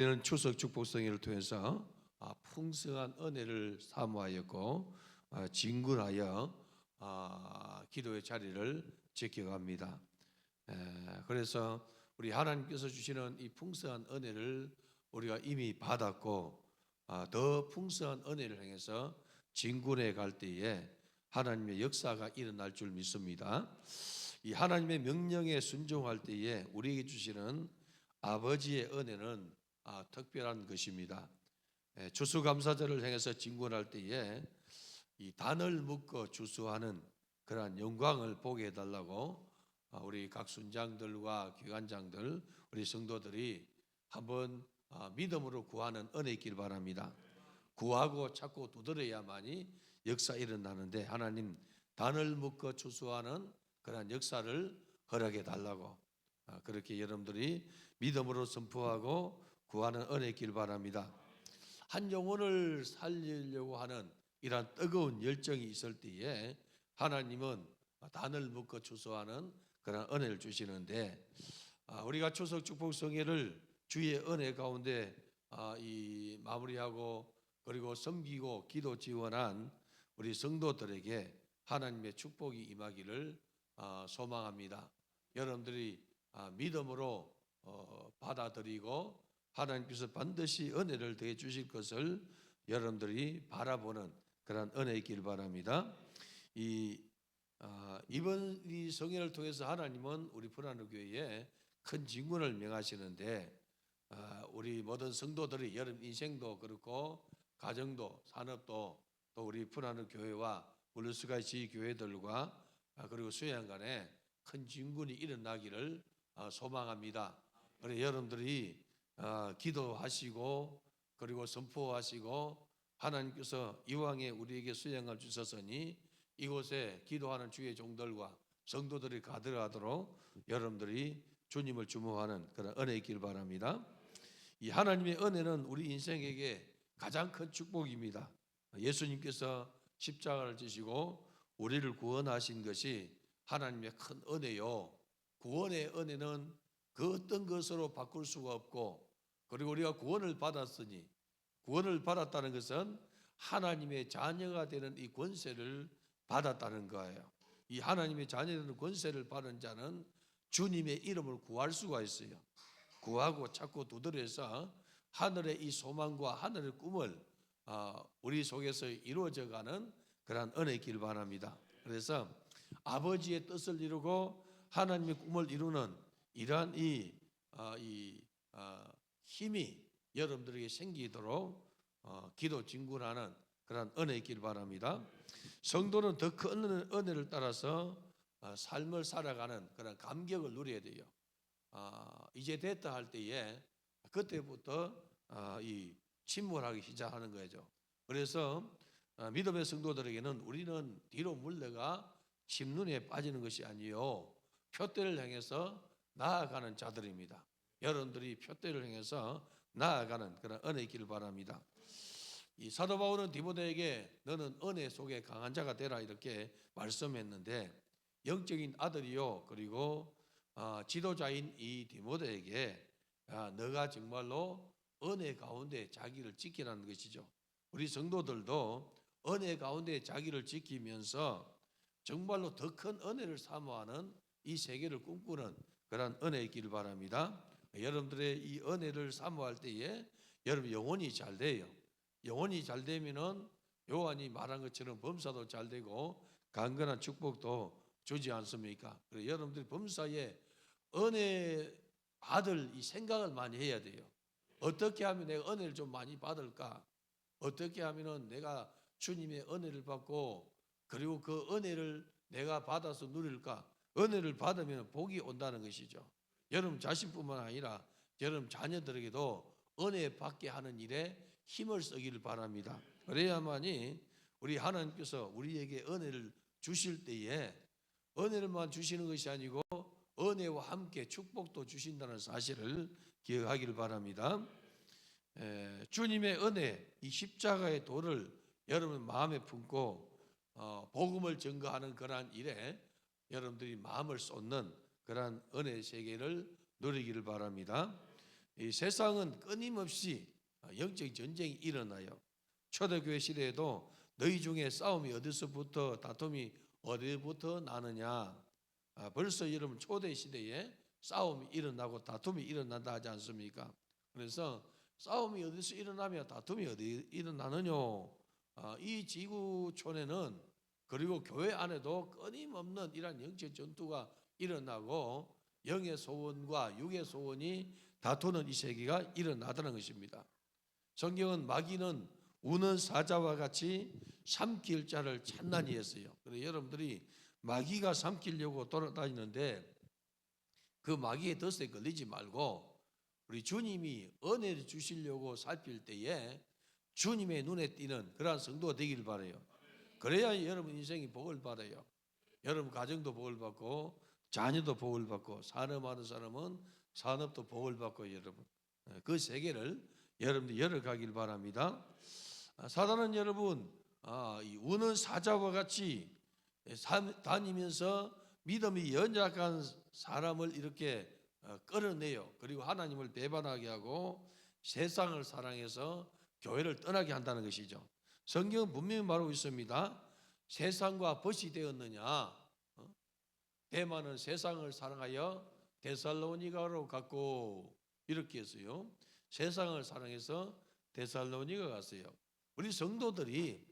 우리는 추석 축복성회를 통해서 풍성한 은혜를 사모하였고 진군하여 기도의 자리를 지켜갑니다. 그래서 우리 하나님께서 주시는 이 풍성한 은혜를 우리가 이미 받았고 더 풍성한 은혜를 향해서 진군해 갈 때에 하나님의 역사가 일어날 줄 믿습니다. 이 하나님의 명령에 순종할 때에 우리에게 주시는 아버지의 은혜는 특별한 것입니다. 추수감사절을 향해서 진군할 때에 이 단을 묶어 추수하는 그러한 영광을 보게 해달라고 우리 각 순장들과 기관장들, 우리 성도들이 한번 믿음으로 구하는 은혜 있길 바랍니다. 구하고 찾고 두드려야만이 역사 일어나는데 하나님 단을 묶어 추수하는 그러한 역사를 허락해 달라고 그렇게 여러분들이 믿음으로 선포하고 구하는 은혜 있길 바랍니다. 한 영혼을 살리려고 하는 이러한 뜨거운 열정이 있을 때에 하나님은 단을 묶어 추수하는 그런 은혜를 주시는데 우리가 추석 축복성회를 주의 은혜 가운데 이 마무리하고 그리고 섬기고 기도 지원한 우리 성도들에게 하나님의 축복이 임하기를 소망합니다. 여러분들이 믿음으로 받아들이고 하나님께서 반드시 은혜를 더해 주실 것을 여러분들이 바라보는 그런 은혜 있길 바랍니다. 이번 이 성회를 통해서 하나님은 우리 푸나누 교회에 큰 진군을 명하시는데 우리 모든 성도들이 여러분 인생도 그렇고 가정도 산업도 또 우리 푸나누 교회와 블루스카이 지휘 교회들과 그리고 수양간에 큰 진군이 일어나기를 소망합니다. 그래 여러분들이 기도하시고 그리고 선포하시고 하나님께서 이왕에 우리에게 수양을 주셨으니 이곳에 기도하는 주의 종들과 성도들이 가득하도록 여러분들이 주님을 주목하는 그런 은혜 있길 바랍니다. 이 하나님의 은혜는 우리 인생에게 가장 큰 축복입니다. 예수님께서 십자가를 지시고 우리를 구원하신 것이 하나님의 큰 은혜요. 구원의 은혜는 그 어떤 것으로 바꿀 수가 없고 그리고 우리가 구원을 받았으니 구원을 받았다는 것은 하나님의 자녀가 되는 이 권세를 받았다는 거예요. 이 하나님의 자녀되는 권세를 받은 자는 주님의 이름을 구할 수가 있어요. 구하고 찾고 두드려서 하늘의 이 소망과 하늘의 꿈을 우리 속에서 이루어져가는 그런 은혜 있길 바랍니다. 그래서 아버지의 뜻을 이루고 하나님의 꿈을 이루는 이러한 힘이 여러분들에게 생기도록 기도 진군하는 그런 은혜 있길 바랍니다. 성도는 더 큰 은혜를 따라서 삶을 살아가는 그런 감격을 누려야 돼요. 이제 됐다 할 때에 그때부터 이 침몰하기 시작하는 거죠. 그래서 믿음의 성도들에게는 우리는 뒤로 물러가 침눈에 빠지는 것이 아니요 표대를 향해서 나아가는 자들입니다. 여러분들이 표대를 향해서 나아가는 그런 은혜 있기를 바랍니다. 이 사도 바울은 디모데에게 너는 은혜 속에 강한 자가 되라 이렇게 말씀했는데 영적인 아들이요 그리고 지도자인 이 디모데에게 너가 정말로 은혜 가운데 자기를 지키라는 것이죠. 우리 성도들도 은혜 가운데 자기를 지키면서 정말로 더 큰 은혜를 사모하는 이 세계를 꿈꾸는 그런 은혜 있기를 바랍니다. 여러분들의 이 은혜를 사모할 때에 여러분 영혼이 잘 돼요. 영혼이 잘 되면은 요한이 말한 것처럼 범사도 잘 되고 강건한 축복도 주지 않습니까? 그래서 여러분들이 범사에 은혜 받을 이 생각을 많이 해야 돼요. 어떻게 하면 내가 은혜를 좀 많이 받을까? 어떻게 하면은 내가 주님의 은혜를 받고 그리고 그 은혜를 내가 받아서 누릴까? 은혜를 받으면 복이 온다는 것이죠. 여러분 자신뿐만 아니라 여러분 자녀들에게도 은혜 받게 하는 일에 힘을 쓰기를 바랍니다. 그래야만이 우리 하나님께서 우리에게 은혜를 주실 때에 은혜를만 주시는 것이 아니고 은혜와 함께 축복도 주신다는 사실을 기억하기를 바랍니다. 주님의 은혜, 이 십자가의 도를 여러분 마음에 품고 복음을 증거하는 그러한 일에 여러분들이 마음을 쏟는 그러한 은혜 세계를 누리기를 바랍니다. 이 세상은 끊임없이 영적 전쟁이 일어나요. 초대교회 시대에도 너희 중에 싸움이 어디서부터 다툼이 어디부터 나느냐. 벌써 여러분 초대 시대에 싸움이 일어나고 다툼이 일어난다 하지 않습니까? 그래서 싸움이 어디서 일어나며 다툼이 어디 일어나느냐. 이 지구촌에는 그리고 교회 안에도 끊임없는 이러한 영적 전투가 일어나고 영의 소원과 육의 소원이 다투는 이 세계가 일어나다는 것입니다. 성경은 마귀는 우는 사자와 같이 삼킬 자를 찬란히 했어요. 그래서 여러분들이 마귀가 삼키려고 돌아다니는데 그 마귀의 덫에 걸리지 말고 우리 주님이 은혜를 주시려고 살필 때에 주님의 눈에 띄는 그러한 성도가 되기를 바라요. 그래야 여러분 인생이 복을 받아요. 여러분 가정도 복을 받고 자녀도 복을 받고 산업하는 사람은 산업도 복을 받고 여러분 그 세계를 여러분들 열어가길 바랍니다. 사단은 여러분 이 우는 사자와 같이 다니면서 믿음이 연약한 사람을 이렇게 끌어내요. 그리고 하나님을 배반하게 하고 세상을 사랑해서 교회를 떠나게 한다는 것이죠. 성경은 분명히 말하고 있습니다. 세상과 벗이 되었느냐. 대만은 세상을 사랑하여 데살로니가로 갔고 이렇게 했어요. 세상을 사랑해서 데살로니가 갔어요. 우리 성도들이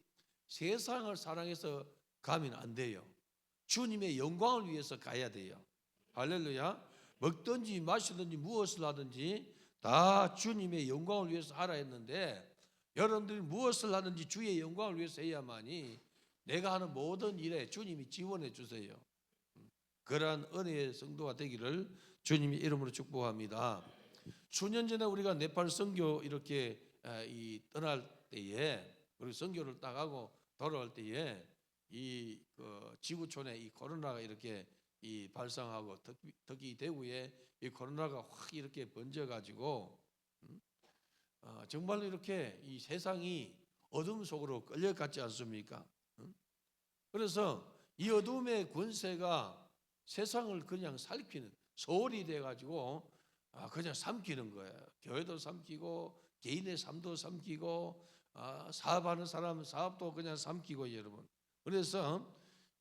세상을 사랑해서 가면 안 돼요. 주님의 영광을 위해서 가야 돼요. 할렐루야. 먹든지 마시든지 무엇을 하든지 다 주님의 영광을 위해서 하라 했는데 여러분들이 무엇을 하든지 주의 영광을 위해서 해야만이 내가 하는 모든 일에 주님이 지원해 주세요. 그러한 은혜의 성도가 되기를 주님의 이름으로 축복합니다. 수년 전에 우리가 네팔 선교 이렇게 떠날 때에 우리 선교를 딱 하고 돌아올 때에 이 지구촌에 이 코로나가 이렇게 발생하고 특히 대구에 이 코로나가 확 이렇게 번져가지고 정말 이렇게 이 세상이 어둠 속으로 끌려갔지 않습니까? 그래서 이 어둠의 권세가 세상을 그냥 살피는 소홀히 돼가지고 그냥 삼키는 거예요. 교회도 삼키고 개인의 삶도 삼키고 사업하는 사람 사업도 그냥 삼키고 여러분. 그래서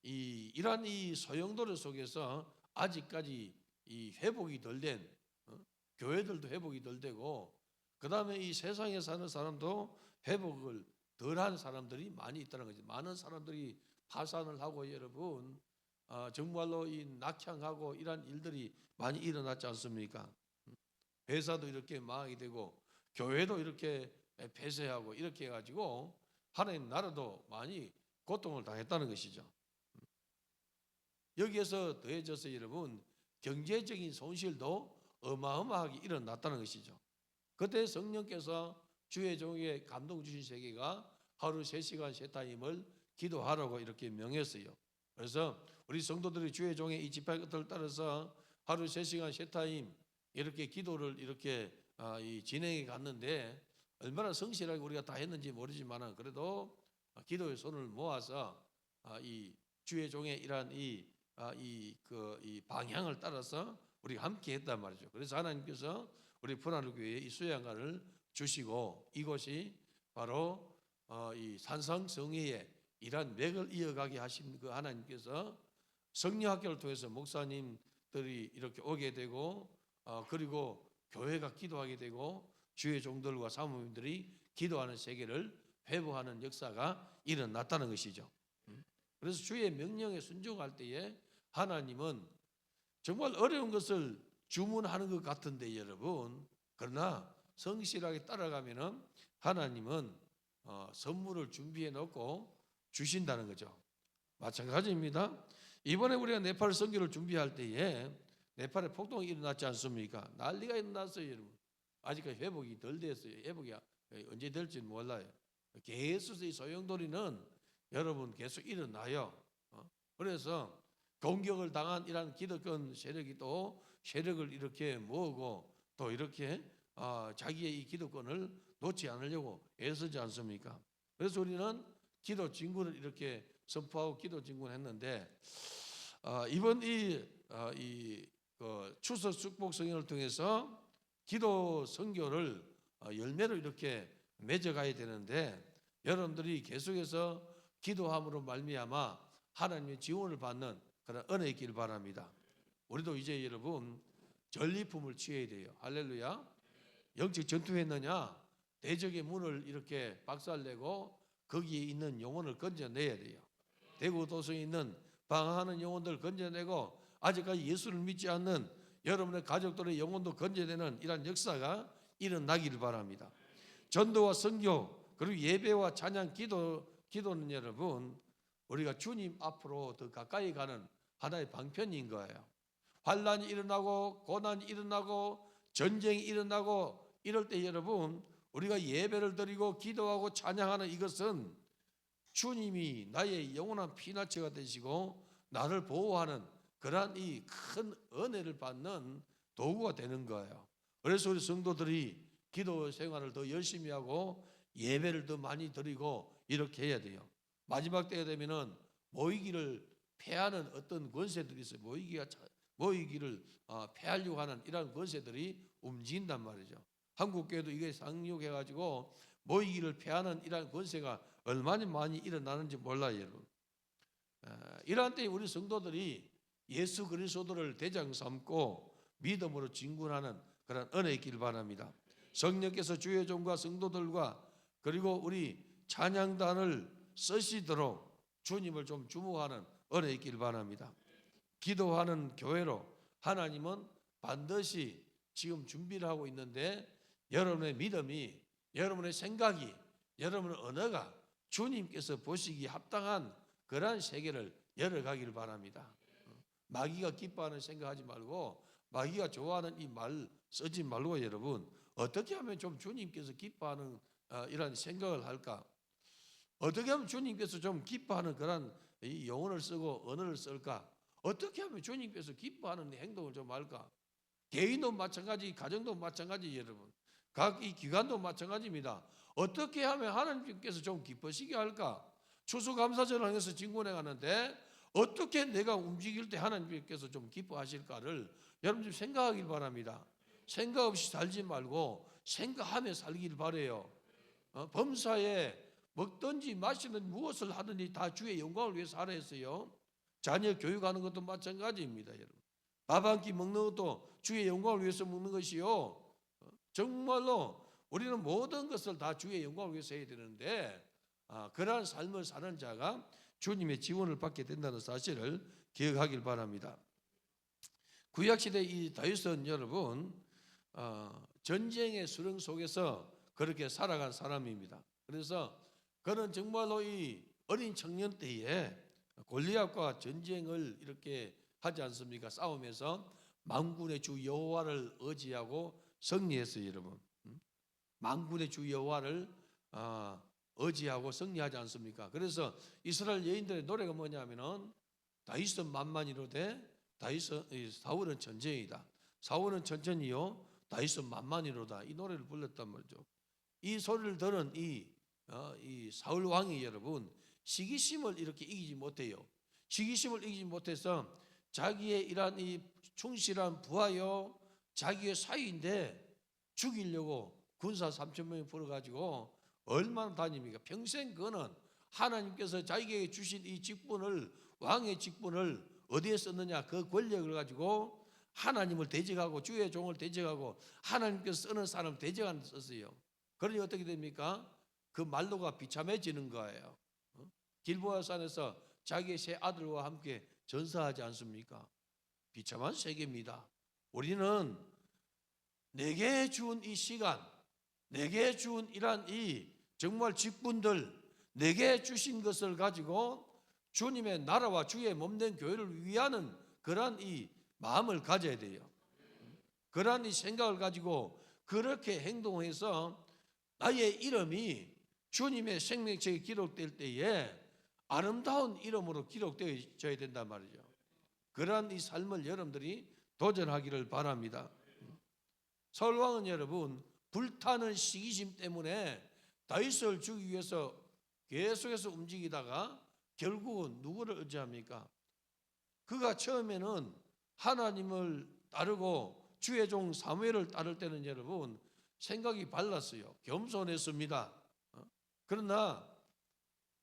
이러한 이 소용돌이 속에서 아직까지 이 회복이 덜 된 교회들도 회복이 덜 되고 그 다음에 이 세상에 사는 사람도 회복을 덜한 사람들이 많이 있다는 거죠. 많은 사람들이 파산을 하고 여러분 정말로 이 낙향하고 이러한 일들이 많이 일어났지 않습니까? 회사도 이렇게 망하게 되고 교회도 이렇게 폐쇄하고 이렇게 해가지고 하나님 나라도 많이 고통을 당했다는 것이죠. 여기에서 더해져서 여러분 경제적인 손실도 어마어마하게 일어났다는 것이죠. 그때 성령께서 주의 종에게 감동 주신 세계가 하루 3시간 셋타임을 기도하라고 이렇게 명했어요. 그래서 우리 성도들이 주의 종의 이 지파 끝을 따라서 하루 3시간 셋타임 이렇게 기도를 이렇게 진행해 갔는데 얼마나 성실하게 우리가 다 했는지 모르지만 그래도 기도의 손을 모아서 이 주의 종의 이러한 이 방향을 따라서 우리가 함께 했단 말이죠. 그래서 하나님께서 우리 푸나루 교회에 이 수양관을 주시고 이곳이 바로 이 산상성회의 이러한 맥을 이어가게 하신 그 하나님께서 성령학교를 통해서 목사님들이 이렇게 오게 되고 그리고 교회가 기도하게 되고 주의 종들과 사모님들이 기도하는 세계를 회복하는 역사가 일어났다는 것이죠. 그래서 주의 명령에 순종할 때에 하나님은 정말 어려운 것을 주문하는 것 같은데 여러분 그러나 성실하게 따라가면은 하나님은 선물을 준비해 놓고 주신다는 거죠. 마찬가지입니다. 이번에 우리가 네팔 선교를 준비할 때에 네팔에 폭동이 일어났지 않습니까? 난리가 일어났어요 여러분. 아직까지 회복이 덜 됐어요. 회복이 언제 될지는 몰라요. 계속 이 소용돌이는 여러분 계속 일어나요. 그래서 공격을 당한 이러한 기득권 세력이 또 세력을 이렇게 모으고 또 이렇게 자기의 이 기득권을 놓지 않으려고 애쓰지 않습니까? 그래서 우리는 기도 진군을 이렇게 선포하고 기도 진군했는데 이번 이 추석 축복 성령을 통해서 기도 선교를 열매로 이렇게 맺어가야 되는데 여러분들이 계속해서 기도함으로 말미암아 하나님의 지원을 받는 그런 은혜 있길 바랍니다. 우리도 이제 여러분 전리품을 취해야 돼요. 할렐루야. 영적 전투했느냐? 대적의 문을 이렇게 박살내고 거기에 있는 영혼을 건져내야 돼요. 대구 도성에 있는 방황하는 영혼들 건져내고 아직까지 예수를 믿지 않는 여러분의 가족들의 영혼도 건져내는 이러한 역사가 일어나기를 바랍니다. 전도와 선교 그리고 예배와 찬양 기도는 여러분 우리가 주님 앞으로 더 가까이 가는 하나의 방편인 거예요. 환난이 일어나고 고난이 일어나고 전쟁이 일어나고 이럴 때 여러분 우리가 예배를 드리고 기도하고 찬양하는 이것은 주님이 나의 영원한 피난처가 되시고 나를 보호하는 그러한 이 큰 은혜를 받는 도구가 되는 거예요. 그래서 우리 성도들이 기도 생활을 더 열심히 하고 예배를 더 많이 드리고 이렇게 해야 돼요. 마지막 때가 되면은 모이기를 패하는 어떤 권세들이 있어요. 모이기를 패하려고 하는 이런 권세들이 움직인단 말이죠. 한국 교회도 이게 상륙해가지고 모이기를 패하는 이런 권세가 얼마나 많이 일어나는지 몰라요, 여러분. 이러한 때에 우리 성도들이 예수 그리스도를 대장 삼고 믿음으로 진군하는 그런 은혜 있기를 바랍니다. 성령께서 주의 종과 성도들과 그리고 우리 찬양단을 쓰시도록 주님을 좀 주목하는 은혜 있기를 바랍니다. 기도하는 교회로 하나님은 반드시 지금 준비를 하고 있는데 여러분의 믿음이, 여러분의 생각이, 여러분의 언어가 주님께서 보시기에 합당한 그러한 세계를 열어가기를 바랍니다. 마귀가 기뻐하는 생각하지 말고 마귀가 좋아하는 이 말 쓰지 말고 여러분 어떻게 하면 좀 주님께서 기뻐하는 이런 생각을 할까? 어떻게 하면 주님께서 좀 기뻐하는 그런 이 영혼을 쓰고 언어를 쓸까? 어떻게 하면 주님께서 기뻐하는 행동을 좀 할까? 개인도 마찬가지, 가정도 마찬가지 여러분. 각 이 기관도 마찬가지입니다. 어떻게 하면 하나님께서 좀 기뻐시게 할까? 추수감사절을 해서 진군해 가는데 어떻게 내가 움직일 때 하나님께서 좀 기뻐하실까를 여러분 좀 생각하길 바랍니다. 생각 없이 살지 말고 생각하며 살길 바라요. 범사에 먹든지 마시든 무엇을 하든지 다 주의 영광을 위해서 하라 했어요. 자녀 교육하는 것도 마찬가지입니다, 여러분. 밥 한 끼 먹는 것도 주의 영광을 위해서 먹는 것이요. 정말로 우리는 모든 것을 다 주의 영광을 위해서 해야 되는데 그러한 삶을 사는 자가 주님의 지원을 받게 된다는 사실을 기억하길 바랍니다. 구약시대 이 다윗은 여러분 전쟁의 수렁 속에서 그렇게 살아간 사람입니다. 그래서 그는 정말로 이 어린 청년 때에 골리앗과 전쟁을 이렇게 하지 않습니까? 싸우면서 만군의 주 여호와를 의지하고 승리했어요, 여러분. 만군의 주 여호와를 의지하고 승리하지 않습니까? 그래서 이스라엘 여인들의 노래가 뭐냐면은 다윗은 만만이로되 사울은 전쟁이다. 사울은 천천히요, 다윗은 만만이로다. 이 노래를 불렀단 말이죠. 이 소리를 들은 이 사울 왕이 여러분 시기심을 이렇게 이기지 못해요. 시기심을 이기지 못해서 자기의 이러한 이 충실한 부하요, 자기의 사위인데 죽이려고 군사 3,000명이 불어가지고 얼마나 다닙니까? 평생 그는 하나님께서 자기에게 주신 이 직분을, 왕의 직분을 어디에 썼느냐? 그 권력을 가지고 하나님을 대적하고 주의 종을 대적하고 하나님께서 쓰는 사람을 대적하는 데 썼어요. 그러니 어떻게 됩니까? 그 말로가 비참해지는 거예요. 길보아 산에서 자기의 세 아들과 함께 전사하지 않습니까? 비참한 세계입니다. 우리는 내게 준 이 시간, 내게 준 이러한 이 정말 직분들, 내게 주신 것을 가지고 주님의 나라와 주의 몸된 교회를 위하는 그러한 이 마음을 가져야 돼요. 그러한 이 생각을 가지고 그렇게 행동해서 나의 이름이 주님의 생명책에 기록될 때에 아름다운 이름으로 기록되어져야 된단 말이죠. 그러한 이 삶을 여러분들이 도전하기를 바랍니다. 사울 왕은 여러분 불타는 시기심 때문에 다윗을 죽이기 위해서 계속해서 움직이다가 결국은 누구를 의지합니까? 그가 처음에는 하나님을 따르고 주의 종 사무엘을 따를 때는 여러분 생각이 발랐어요. 겸손했습니다. 그러나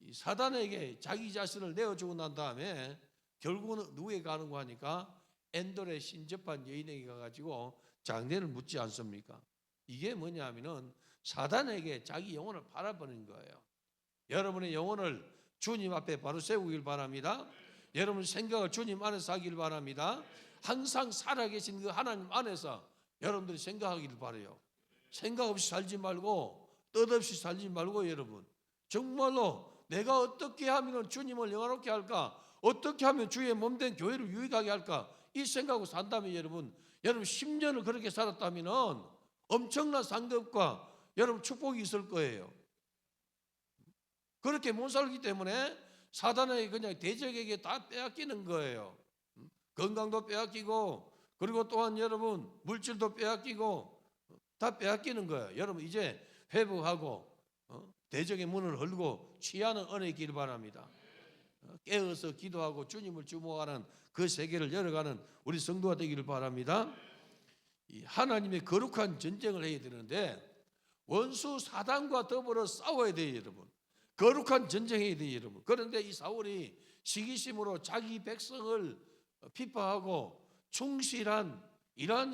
이 사단에게 자기 자신을 내어주고 난 다음에 결국은 누구에게 가는가 하니까 엔돌의 신접한 여인에게 가가지고 장례를 묻지 않습니까? 이게 뭐냐면은 사단에게 자기 영혼을 팔아버린 거예요. 여러분의 영혼을 주님 앞에 바로 세우길 바랍니다. 여러분 생각을 주님 안에서 하길 바랍니다. 항상 살아계신 그 하나님 안에서 여러분들이 생각하기를 바라요. 생각 없이 살지 말고 뜻없이 살지 말고 여러분 정말로 내가 어떻게 하면 주님을 영화롭게 할까, 어떻게 하면 주의 몸된 교회를 유익하게 할까, 이 생각으로 산다면 여러분 10년을 그렇게 살았다면 엄청난 상급과 여러분 축복이 있을 거예요. 그렇게 못 살기 때문에 사단에게 그냥 대적에게 다 빼앗기는 거예요. 건강도 빼앗기고, 그리고 또한 여러분 물질도 빼앗기고 다 빼앗기는 거예요. 여러분 이제 회복하고 대적의 문을 열고 취하는 은혜 있기를 바랍니다. 깨어서 기도하고 주님을 주목하는 그 세계를 열어가는 우리 성도가 되기를 바랍니다. 하나님의 거룩한 전쟁을 해야 되는데 원수 사단과 더불어 싸워야 돼요, 여러분. 거룩한 전쟁해야 돼요, 여러분. 그런데 이 사울이 시기심으로 자기 백성을 핍박하고 충실한 이러한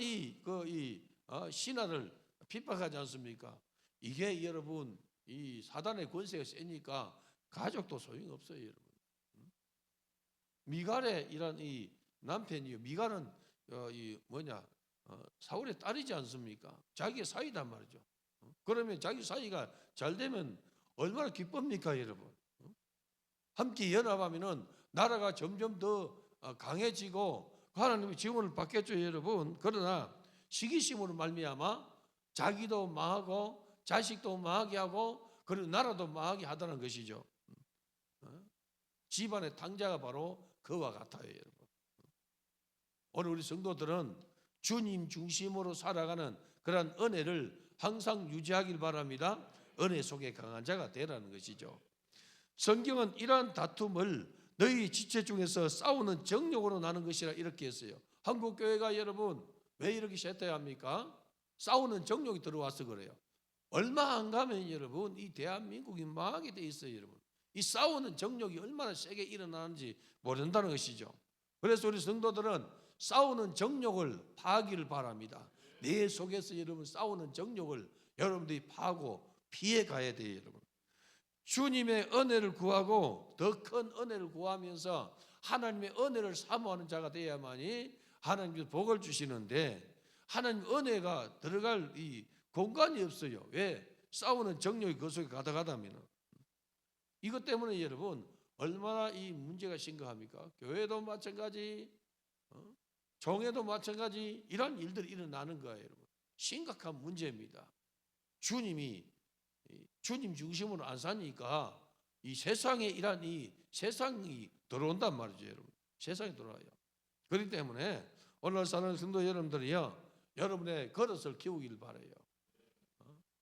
신하를 핍박하지 않습니까? 이게 여러분 이 사단의 권세가 세니까 가족도 소용없어요, 여러분. 미갈의 이런 이 남편이요. 미갈은 사울의 딸이지 않습니까? 자기의 사이단 말이죠. 그러면 자기 사이가 잘 되면 얼마나 기쁩니까, 여러분? 함께 연합하면은 나라가 점점 더 강해지고 하나님의 지원을 받겠죠, 여러분. 그러나 시기심으로 말미암아 자기도 망하고 자식도 망하게 하고 그리고 나라도 망하게 하다는 것이죠. 집안의 당자가 바로 그와 같아요, 여러분. 오늘 우리 성도들은 주님 중심으로 살아가는 그런 은혜를 항상 유지하길 바랍니다. 은혜 속에 강한 자가 되라는 것이죠. 성경은 이러한 다툼을 너희 지체 중에서 싸우는 정욕으로 나는 것이라 이렇게 했어요. 한국 교회가 여러분 왜 이렇게 쇠퇴합니까? 싸우는 정욕이 들어와서 그래요. 얼마 안 가면 여러분 이 대한민국이 망하게 돼 있어요, 여러분. 이 싸우는 정욕이 얼마나 세게 일어나는지 모른다는 것이죠. 그래서 우리 성도들은 싸우는 정욕을 파하기를 바랍니다. 내 속에서 여러분 싸우는 정욕을 여러분들이 파고 피해 가야 돼요, 여러분. 주님의 은혜를 구하고 더 큰 은혜를 구하면서 하나님의 은혜를 사모하는 자가 되어야만이 하나님께서 복을 주시는데 하나님 은혜가 들어갈 이 공간이 없어요. 왜? 싸우는 정욕이 그 속에 가득하다면. 이것 때문에 여러분 얼마나 이 문제가 심각합니까? 교회도 마찬가지, 종회도 마찬가지 이런 일들이 일어나는 거예요, 여러분. 심각한 문제입니다. 주님 중심으로 안 사니까 이 세상에 이란 이 세상이 들어온단 말이죠, 여러분. 세상이 들어와요. 그렇기 때문에 오늘 사는 성도 여러분들이요, 여러분의 그릇을 키우길 바라요.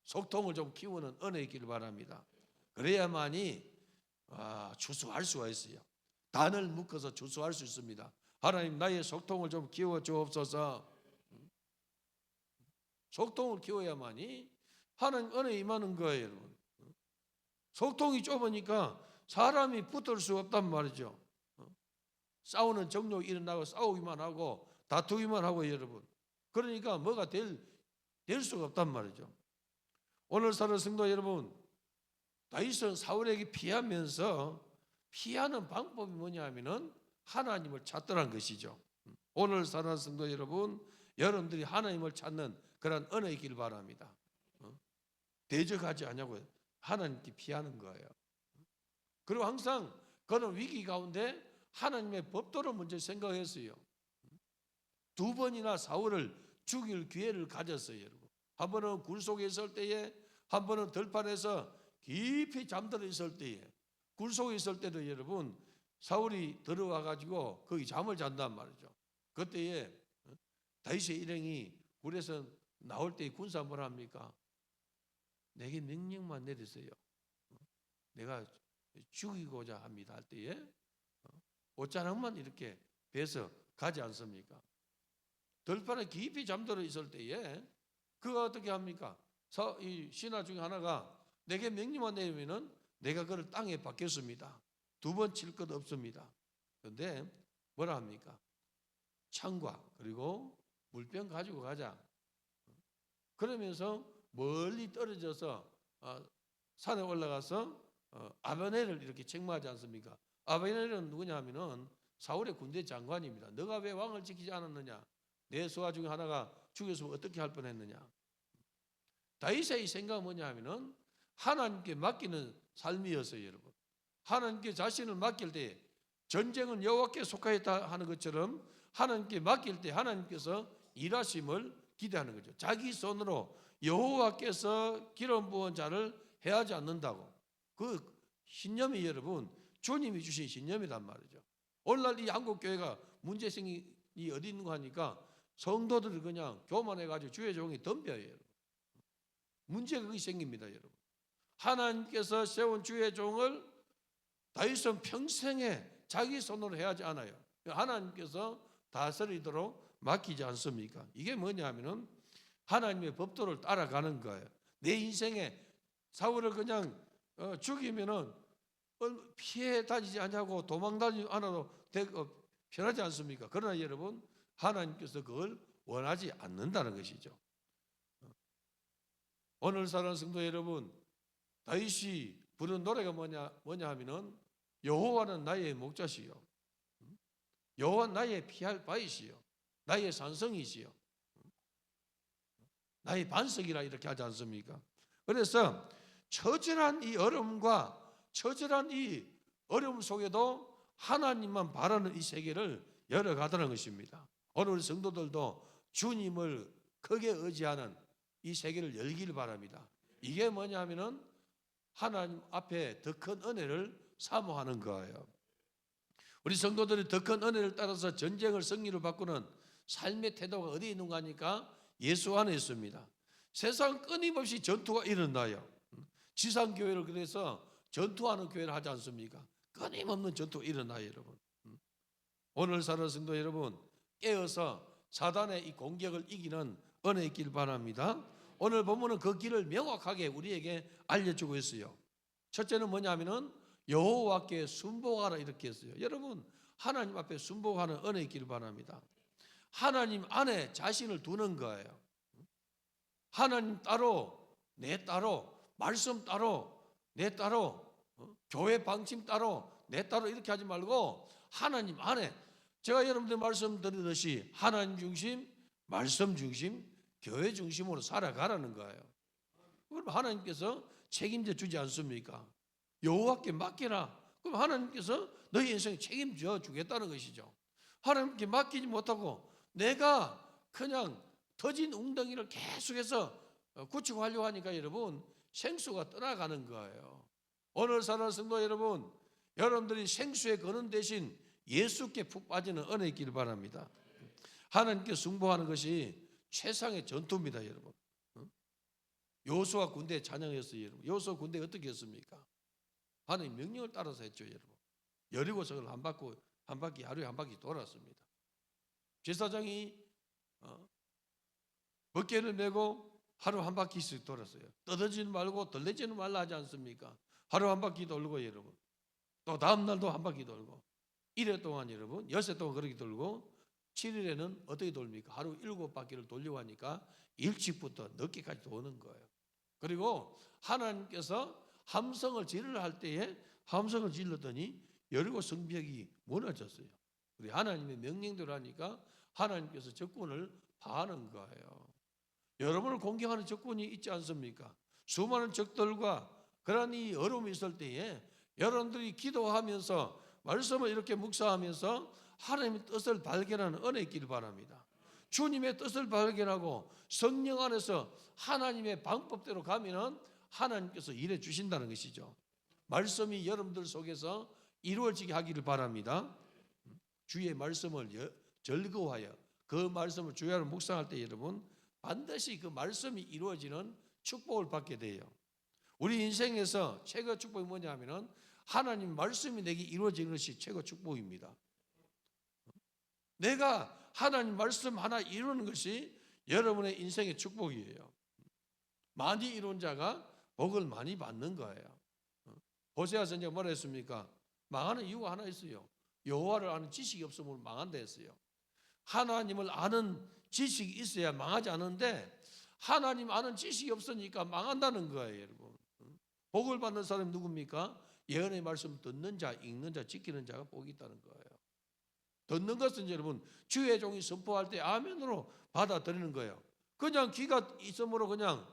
속통을 좀 키우는 은혜 있기를 바랍니다. 그래야만이 주수할 수가 있어요. 단을 묶어서 주수할 수 있습니다. 하나님 나의 속통을 좀 키워 주옵소서. 속통을 키워야만이 하나님 은혜 임하는 거예요, 여러분. 속통이 좁으니까 사람이 붙을 수 없단 말이죠. 싸우는 정욕이 일어나고 싸우기만 하고 다투기만 하고 여러분. 그러니까 뭐가 될 수가 없단 말이죠. 오늘 사는 성도 여러분, 다윗은 사울에게 피하면서 피하는 방법이 뭐냐면은 하나님을 찾더란 것이죠. 오늘 사는 성도 여러분, 여러분들이 하나님을 찾는 그런 은혜 있기를 바랍니다. 대적하지 않냐고요. 하나님께 피하는 거예요. 그리고 항상 그는 위기 가운데 하나님의 법도를 먼저 생각했어요. 2번이나 사울을 죽일 기회를 가졌어요, 여러분. 한 번은 굴 속에 있을 때에, 한 번은 들판에서 깊이 잠들어 있을 때에, 굴 속에 있을 때도 여러분 사울이 들어와 가지고 거기 잠을 잔단 말이죠. 그때에 다윗의 일행이 굴에서 나올 때 군사 뭐라 합니까? 내게 명령만 내리세요. 내가 죽이고자 합니다 할 때에 옷자락만 이렇게 베서 가지 않습니까? 들판에 깊이 잠들어 있을 때에 그가 어떻게 합니까? 이 신하 중에 하나가 내게 명령만 내리면은 내가 그를 땅에 박겠습니다. 두 번 칠 것 없습니다. 그런데 뭐라 합니까? 창과 그리고 물병 가지고 가자. 그러면서 멀리 떨어져서 산에 올라가서 아브넬을 이렇게 책망하지 않습니까? 아브넬은 누구냐 하면은 사울의 군대 장관입니다. 너가 왜 왕을 지키지 않았느냐? 내 수하 중에 하나가 죽였으면 어떻게 할 뻔했느냐? 다윗의 생각은 뭐냐 하면은 하나님께 맡기는 삶이었어요, 여러분. 하나님께 자신을 맡길 때 전쟁은 여호와께 속하였다 하는 것처럼 하나님께 맡길 때 하나님께서 일하심을 기대하는 거죠. 자기 손으로 여호와께서 기름 부은 자를 해하지 않는다고. 그 신념이 여러분 주님이 주신 신념이란 말이죠. 오늘날 이 한국 교회가 문제생이 어디 있는 거 하니까 성도들이 그냥 교만해가지고 주의 종이 덤벼요, 여러분. 문제가 그게 생깁니다, 여러분. 하나님께서 세운 주의 종을 다윗은 평생에 자기 손으로 해하지 않아요. 하나님께서 다스리도록 맡기지 않습니까? 이게 뭐냐면은 하나님의 법도를 따라가는 거예요. 내 인생에 사울을 그냥 죽이면은 피해 다니지 않냐고 도망 다니지 않아도 편하지 않습니까? 그러나 여러분 하나님께서 그걸 원하지 않는다는 것이죠. 오늘 사는 성도 여러분, 다윗이 부른 노래가 뭐냐 하면은 여호와는 나의 목자시요, 여호와는 나의 피할 바이시요, 나의 산성이시요, 나의 반석이라 이렇게 하지 않습니까? 그래서 처절한 이 어려움과 처절한 이 어려움 속에도 하나님만 바라는 이 세계를 열어가다는 것입니다. 오늘 우리 성도들도 주님을 크게 의지하는 이 세계를 열기를 바랍니다. 이게 뭐냐 하면은 하나님 앞에 더 큰 은혜를 사모하는 거예요. 우리 성도들이 더 큰 은혜를 따라서 전쟁을 승리로 바꾸는 삶의 태도가 어디에 있는가 하니까 예수 안에 있습니다. 세상 끊임없이 전투가 일어나요. 지상교회를 그래서 전투하는 교회를 하지 않습니까? 끊임없는 전투가 일어나요, 여러분. 오늘 사는 성도 여러분, 깨어서 사단의 이 공격을 이기는 은혜 있길 바랍니다. 오늘 본문은 그 길을 명확하게 우리에게 알려주고 있어요. 첫째는 뭐냐면은 여호와께 순복하라 이렇게 했어요. 여러분 하나님 앞에 순복하는 은혜 있길 바랍니다. 하나님 안에 자신을 두는 거예요. 하나님 따로, 내 따로, 말씀 따로, 내 따로, 교회 방침 따로, 내 따로 이렇게 하지 말고 하나님 안에, 제가 여러분들 말씀드리듯이 하나님 중심, 말씀 중심, 교회 중심으로 살아가라는 거예요. 그럼 하나님께서 책임져 주지 않습니까? 여호와께 맡기라. 그럼 하나님께서 너희 인생에 책임져 주겠다는 것이죠. 하나님께 맡기지 못하고 내가 그냥 터진 웅덩이를 계속해서 굳히고 하려고 하니까 여러분 생수가 떠나가는 거예요. 오늘 사는 성도 여러분, 여러분들이 생수에 거는 대신 예수께 푹 빠지는 은혜 있기를 바랍니다. 하나님께 순복하는 것이 최상의 전투입니다, 여러분. 여호수아 군대 찬양했어요, 여러분. 여호수아 군대 어떻게 했습니까? 하나님 명령을 따라서 했죠, 여러분. 여리고성을 한 바퀴 하루에 한 바퀴 돌았습니다. 제사장이 먹개를 메고 하루 한 바퀴씩 돌았어요. 떠들지는 말고 들리지는 말라 하지 않습니까? 하루 한 바퀴 돌고 여러분, 또 다음 날도 한 바퀴 돌고, 1회 동안 여러분 엿새 동안 그렇게 돌고 7일에는 어떻게 돌립니까? 하루 7바퀴를 돌려고 하니까 일찍부터 늦게까지 도는 거예요. 그리고 하나님께서 함성을 지르려 할 때에 함성을 질렀더니 여리고 성벽이 무너졌어요. 우리 하나님의 명령대로 하니까 하나님께서 적군을 파하는 거예요. 여러분을 공격하는 적군이 있지 않습니까? 수많은 적들과 그런 이 어려움이 있을 때에 여러분들이 기도하면서 말씀을 이렇게 묵상하면서 하나님의 뜻을 발견하는 은혜 있기를 바랍니다. 주님의 뜻을 발견하고 성령 안에서 하나님의 방법대로 가면은 하나님께서 일해 주신다는 것이죠. 말씀이 여러분들 속에서 이루어지게 하기를 바랍니다. 주의 말씀을 즐거워하여 그 말씀을 주야로 묵상할 때 여러분 반드시 그 말씀이 이루어지는 축복을 받게 돼요. 우리 인생에서 최고 축복이 뭐냐 하면은 하나님 말씀이 내게 이루어지는 것이 최고 축복입니다. 내가 하나님 말씀 하나 이루는 것이 여러분의 인생의 축복이에요. 많이 이룬 자가 복을 많이 받는 거예요. 호세아 선지자가 뭐라 했습니까? 망하는 이유가 하나 있어요. 여호와를 아는 지식이 없으면 망한다 했어요. 하나님을 아는 지식이 있어야 망하지 않은데 하나님 아는 지식이 없으니까 망한다는 거예요, 여러분. 복을 받는 사람이 누굽니까? 예언의 말씀 듣는 자, 읽는 자, 지키는 자가 복이 있다는 거예요. 듣는 것은 여러분 주의 종이 선포할 때 아멘으로 받아들이는 거예요. 그냥 귀가 있으므로 그냥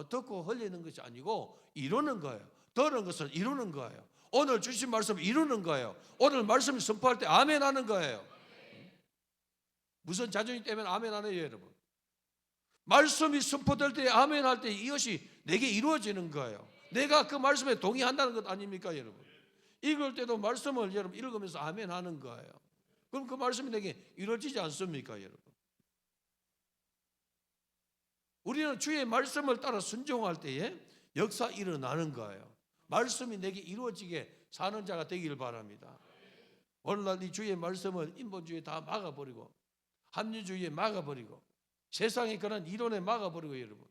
듣고 흘리는 것이 아니고 이루는 거예요. 들은 것은 이루는 거예요. 오늘 주신 말씀 이루는 거예요. 오늘 말씀 선포할 때 아멘 하는 거예요. 무슨 자존심 때문에 아멘 안 해요, 여러분? 말씀이 선포될 때 아멘 할 때 이것이 내게 이루어지는 거예요. 내가 그 말씀에 동의한다는 것 아닙니까, 여러분? 읽을 때도 말씀을 여러분 읽으면서 아멘 하는 거예요. 그럼 그 말씀이 내게 이루어지지 않습니까, 여러분? 우리는 주의 말씀을 따라 순종할 때에 역사 일어나는 거예요. 말씀이 내게 이루어지게 사는 자가 되길 바랍니다. 오늘날 이 주의 말씀을 인본주의에 다 막아버리고 합리주의에 막아버리고 세상의 그런 이론에 막아버리고 여러분.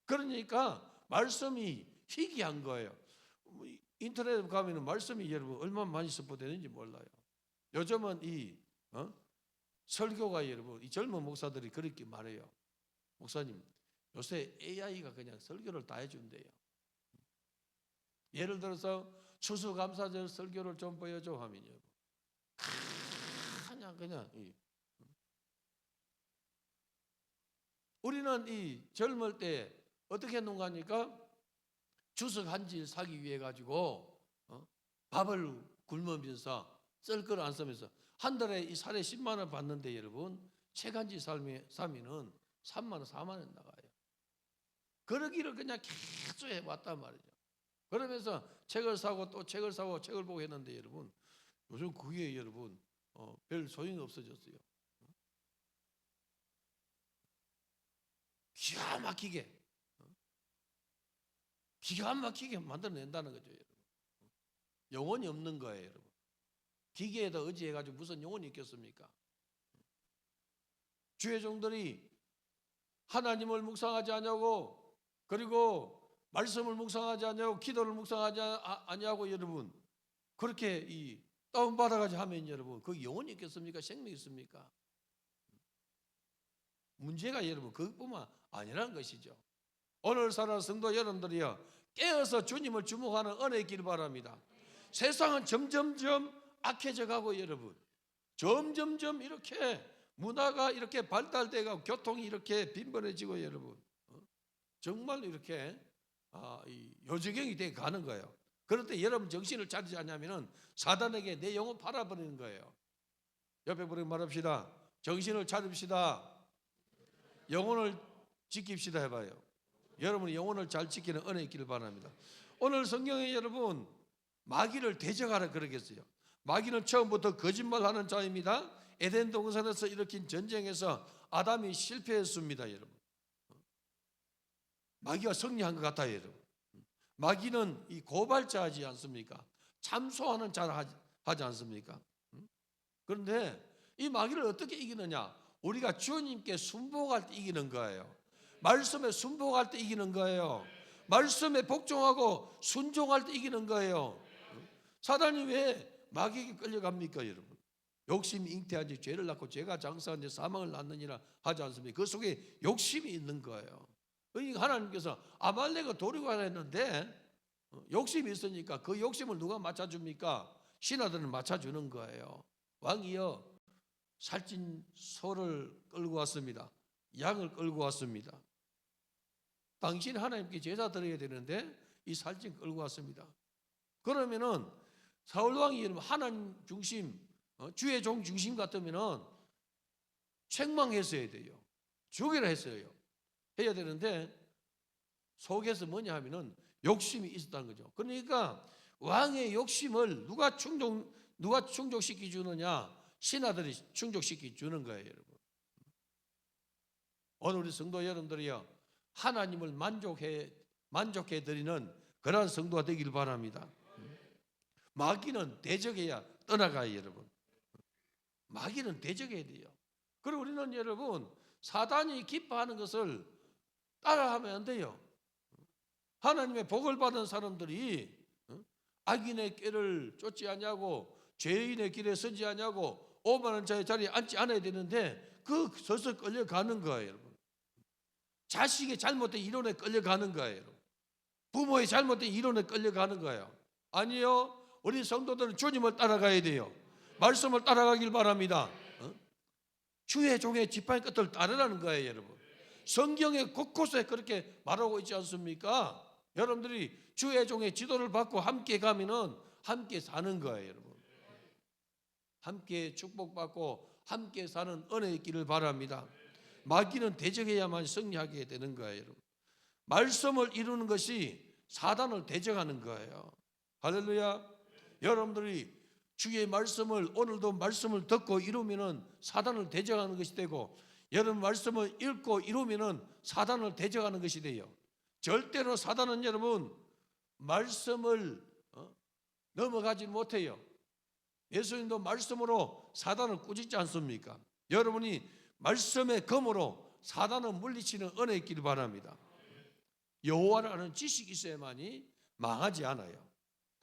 그러니까 말씀이 희귀한 거예요. 인터넷에 가면 말씀이 여러분 얼마나 많이 선포되는지 몰라요. 요즘은 이 설교가 여러분 이 젊은 목사들이 그렇게 말해요. 목사님 요새 AI가 그냥 설교를 다 해준대요. 예를 들어서 추수감사절 설교를 좀 보여줘 하면요. 그냥 우리는 이 젊을 때 어떻게 했는가 하니까 주석 한 질 사기 위해 가지고 밥을 굶으면서 쓸 걸 안 쓰면서 한 달에 이 살에 10만 원 받는데 여러분 책 한 질 사면은 3만 원, 4만 원 나가요. 그러기를 그냥 계속 해왔단 말이죠. 그러면서 책을 사고 또 책을 사고 책을 보고 했는데 여러분 요즘 그게 여러분 별 소용이 없어졌어요. 기가 막히게 만들어낸다는 거죠, 여러분. 영혼이 없는 거예요, 여러분. 기계에다 의지해가지고 무슨 영혼이 있겠습니까? 주의 종들이 하나님을 묵상하지 않냐고, 그리고 말씀을 묵상하지 않냐고, 기도를 묵상하지 않냐고 여러분 그렇게 이 다운받아가지고 하면 여러분 그 영혼이 있겠습니까? 생명이 있습니까? 문제가 여러분 그것뿐만 아니라는 것이죠. 오늘 사는 성도 여러분들이요 깨어서 주님을 주목하는 은혜의 길 바랍니다. 세상은 점점점 악해져 가고 여러분 점점점 이렇게 문화가 이렇게 발달돼가고 교통이 이렇게 빈번해지고 여러분 정말 이렇게 요지경이 돼 가는 거예요. 그런데 여러분 정신을 차리지 않냐면은 사단에게 내 영혼 팔아버리는 거예요. 옆에 분에게 말합시다. 정신을 차립시다. 영혼을 지킵시다 해봐요. 여러분이 영혼을 잘 지키는 은혜 있기를 바랍니다. 오늘 성경에 여러분 마귀를 대적하라 그러겠어요. 마귀는 처음부터 거짓말하는 자입니다. 에덴 동산에서 일으킨 전쟁에서 아담이 실패했습니다, 여러분. 마귀가 승리한 것 같아요, 여러분. 마귀는 이 고발자하지 않습니까? 참소하는 자를 하지 않습니까? 그런데 이 마귀를 어떻게 이기느냐? 우리가 주님께 순복할 때 이기는 거예요. 말씀에 순복할 때 이기는 거예요. 말씀에 복종하고 순종할 때 이기는 거예요. 사단이 왜 마귀에게 끌려갑니까, 여러분? 욕심이 잉태하지 죄를 낳고 죄가 장사하니 사망을 낳느니라 하지 않습니까? 그 속에 욕심이 있는 거예요. 그러니까 하나님께서 아말렉을 도리가라 했는데 욕심이 있으니까 그 욕심을 누가 맞춰줍니까? 신하들은 맞춰주는 거예요. 왕이여 살찐 소를 끌고 왔습니다. 양을 끌고 왔습니다. 당신 하나님께 제사 드려야 되는데 이 살찐 끌고 왔습니다. 그러면은 사울 왕이 여러분 하나님 중심, 주의 종 중심 같으면은 책망했어야 돼요. 죽이라 했어요. 해야 되는데 속에서 뭐냐 하면은 욕심이 있었다는 거죠. 그러니까 왕의 욕심을 누가 충족시켜 주느냐? 신하들이 충족시켜 주는 거예요, 여러분. 오늘 우리 성도 여러분들이요 하나님을 만족해 드리는 그러한 성도가 되길 바랍니다. 마귀는 대적해야 떠나가요, 여러분. 마귀는 대적해야 돼요. 그리고 우리는 여러분 사단이 기뻐하는 것을 따라하면 안 돼요. 하나님의 복을 받은 사람들이 악인의 길을 쫓지 않냐고, 죄인의 길에 서지 않냐고, 오만한 자의 자리에 앉지 않아야 되는데 그 서서 끌려가는 거예요, 여러분. 자식의 잘못된 이론에 끌려가는 거예요, 여러분. 부모의 잘못된 이론에 끌려가는 거예요. 아니요, 우리 성도들은 주님을 따라가야 돼요. 말씀을 따라가길 바랍니다. 주의 종의 지팡이 끝을 따르라는 거예요, 여러분. 성경의 곳곳에 그렇게 말하고 있지 않습니까? 여러분들이 주의 종의 지도를 받고 함께 가면은 함께 사는 거예요, 여러분. 함께 축복받고 함께 사는 은혜의 길을 바랍니다. 마귀는 대적해야만 승리하게 되는 거예요, 여러분. 말씀을 이루는 것이 사단을 대적하는 거예요. 할렐루야. 여러분들이 주의 말씀을 오늘도 말씀을 듣고 이루면은 사단을 대적하는 것이 되고, 여러분 말씀을 읽고 이루면은 사단을 대적하는 것이 돼요. 절대로 사단은 여러분 말씀을 넘어가지 못해요. 예수님도 말씀으로 사단을 꾸짖지 않습니까? 여러분이 말씀의 검으로 사단을 물리치는 은혜 있기를 바랍니다. 여호와를 아는 지식이 있어야만이 망하지 않아요.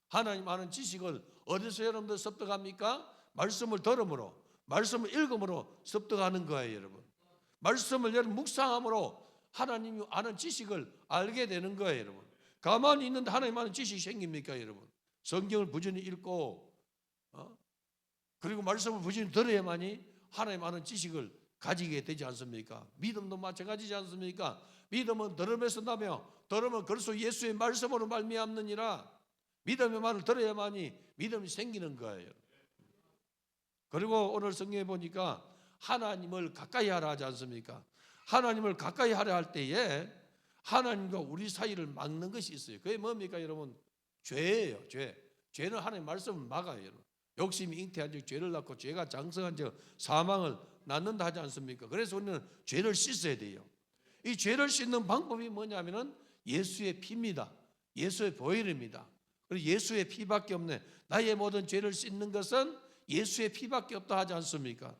하나님 아는 지식을 어디서 여러분들 습득합니까? 말씀을 들음으로, 말씀을 읽음으로 습득하는 거예요, 여러분. 말씀을 여러분 묵상함으로 하나님 아는 지식을 알게 되는 거예요, 여러분. 가만히 있는데 하나님 아는 지식이 생깁니까, 여러분? 성경을 부지런히 읽고 그리고 말씀을 부지런히 들어야만이 하나님 아는 지식을 가지게 되지 않습니까? 믿음도 마찬가지지 않습니까? 믿음은 들음에서 나며 들음은 그리스도 예수의 말씀으로 말미암느니라. 믿음의 말을 들어야만이 믿음이 생기는 거예요. 그리고 오늘 성경에 보니까 하나님을 가까이 하라 하지 않습니까? 하나님을 가까이 하려 할 때에 하나님과 우리 사이를 막는 것이 있어요. 그게 뭡니까, 여러분? 죄예요, 죄. 죄는 하나님 말씀을 막아요, 여러분. 욕심이 잉태한 적 죄를 낳고 죄가 장성한 적 사망을 낳는다 하지 않습니까? 그래서 우리는 죄를 씻어야 돼요. 이 죄를 씻는 방법이 뭐냐면은 예수의 피입니다. 예수의 보혈입니다. 그리고 예수의 피밖에 없네. 나의 모든 죄를 씻는 것은 예수의 피밖에 없다 하지 않습니까?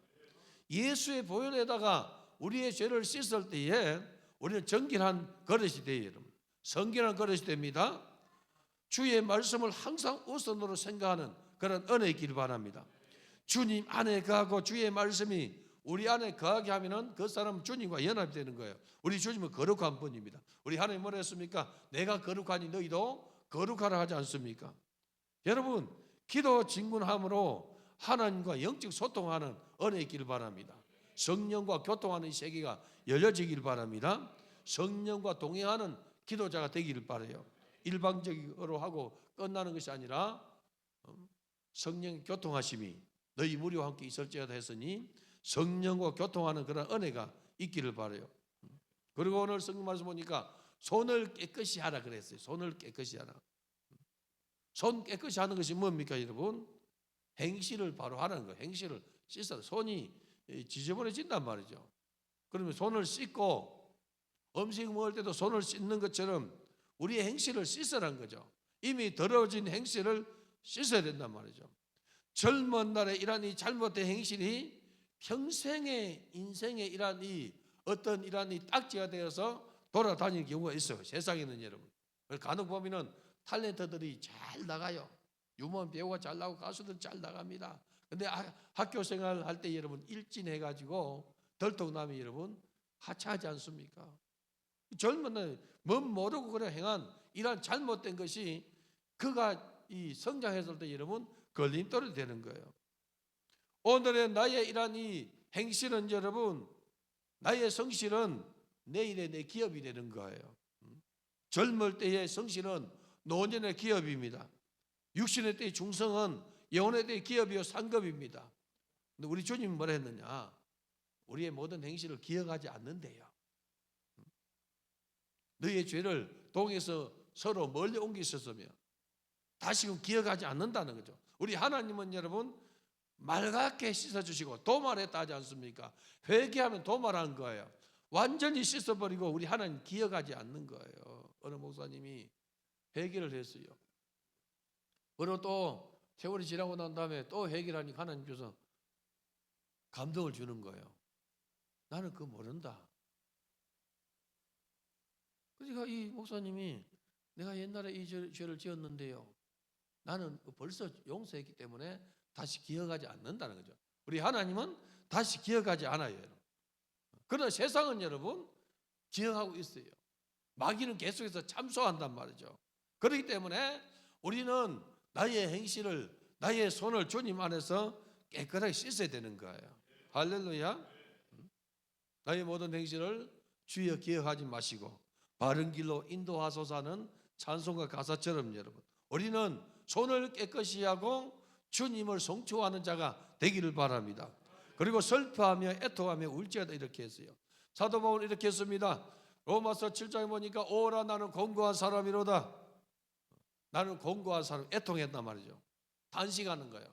예수의 보혈에다가 우리의 죄를 씻을 때에 우리는 정결한 그릇이 돼요, 여러분. 성결한 그릇이 됩니다. 주의 말씀을 항상 우선으로 생각하는 그런 은혜의 길 바랍니다. 주님 안에 거하고 주의 말씀이 우리 안에 거하게 하면은 그 사람은 주님과 연합이 되는 거예요. 우리 주님은 거룩한 분입니다. 우리 하나님 뭐라 했습니까? 내가 거룩하니 너희도 거룩하라 하지 않습니까? 여러분, 기도 진군함으로 하나님과 영적 소통하는 은혜의 길 바랍니다. 성령과 교통하는 이 세계가 열려지길 바랍니다. 성령과 동행하는 기도자가 되기를 바라요. 일방적으로 하고 끝나는 것이 아니라 성령의 교통하심이 너희 무리와 함께 있을지어다 했으니 성령과 교통하는 그런 은혜가 있기를 바라요. 그리고 오늘 성경 말씀 보니까 손을 깨끗이 하라 그랬어요. 손을 깨끗이 하라. 손 깨끗이 하는 것이 뭡니까, 여러분? 행실을 바로 하라는 거예요. 행실을 씻어라. 손이 지저분해진단 말이죠. 그러면 손을 씻고 음식 먹을 때도 손을 씻는 것처럼 우리의 행실을 씻으라는 거죠. 이미 더러워진 행실을 씻어야 된단 말이죠. 젊은 날에 이러한 이 잘못된 행실이 평생의 인생의 이러한 이 어떤 이러한 이 딱지가 되어서 돌아다니는 경우가 있어요. 세상에는 여러분. 간혹 보면은 탤런트들이 잘 나가요. 유명 배우가 잘 나가고 가수들 잘 나갑니다. 근데 학교 생활 할 때 여러분 일진해가지고 덜떡남이 여러분 하차하지 않습니까? 젊은 날 뭔 모르고 그래 행한 이러한 잘못된 것이 그가 이 성장했을 때 여러분 걸림돌이 되는 거예요. 오늘의 나의 이러한 이 행실은 여러분, 나의 성실은 내일의 내 기업이 되는 거예요. 젊을 때의 성실은 노년의 기업입니다. 육신의 때의 중성은 영혼의 때의 기업이요 상급입니다. 근데 우리 주님은 뭐라 했느냐? 우리의 모든 행실을 기억하지 않는데요. 너희의 죄를 동에서 서로 멀리 옮기셨으며 다시금 기억하지 않는다는 거죠. 우리 하나님은 여러분 맑게 씻어주시고 도말했다 하지 않습니까? 회개하면 도말한 거예요. 완전히 씻어버리고 우리 하나님 기억하지 않는 거예요. 어느 목사님이 회개를 했어요. 그리고 또 세월이 지나고 난 다음에 또 회개를 하니까 하나님께서 감동을 주는 거예요. 나는 그거 모른다. 그러니까 이 목사님이 내가 옛날에 이 죄를 지었는데요, 나는 벌써 용서했기 때문에 다시 기억하지 않는다는 거죠. 우리 하나님은 다시 기억하지 않아요, 여러분. 그러나 세상은 여러분 기억하고 있어요. 마귀는 계속해서 참소한단 말이죠. 그렇기 때문에 우리는 나의 행실을, 나의 손을 주님 안에서 깨끗하게 씻어야 되는 거예요. 할렐루야. 나의 모든 행실을 주여 기억하지 마시고 바른 길로 인도하소서는 찬송가 가사처럼 여러분, 우리는 손을 깨끗이 하고 주님을 성취하는 자가 되기를 바랍니다. 그리고 슬퍼하며 애통하며 울지어다 이렇게 했어요. 사도 바울은 이렇게 했습니다. 로마서 7장에 보니까 오라 나는 공고한 사람이로다. 나는 공고한 사람, 애통했단 말이죠. 단식하는 거예요.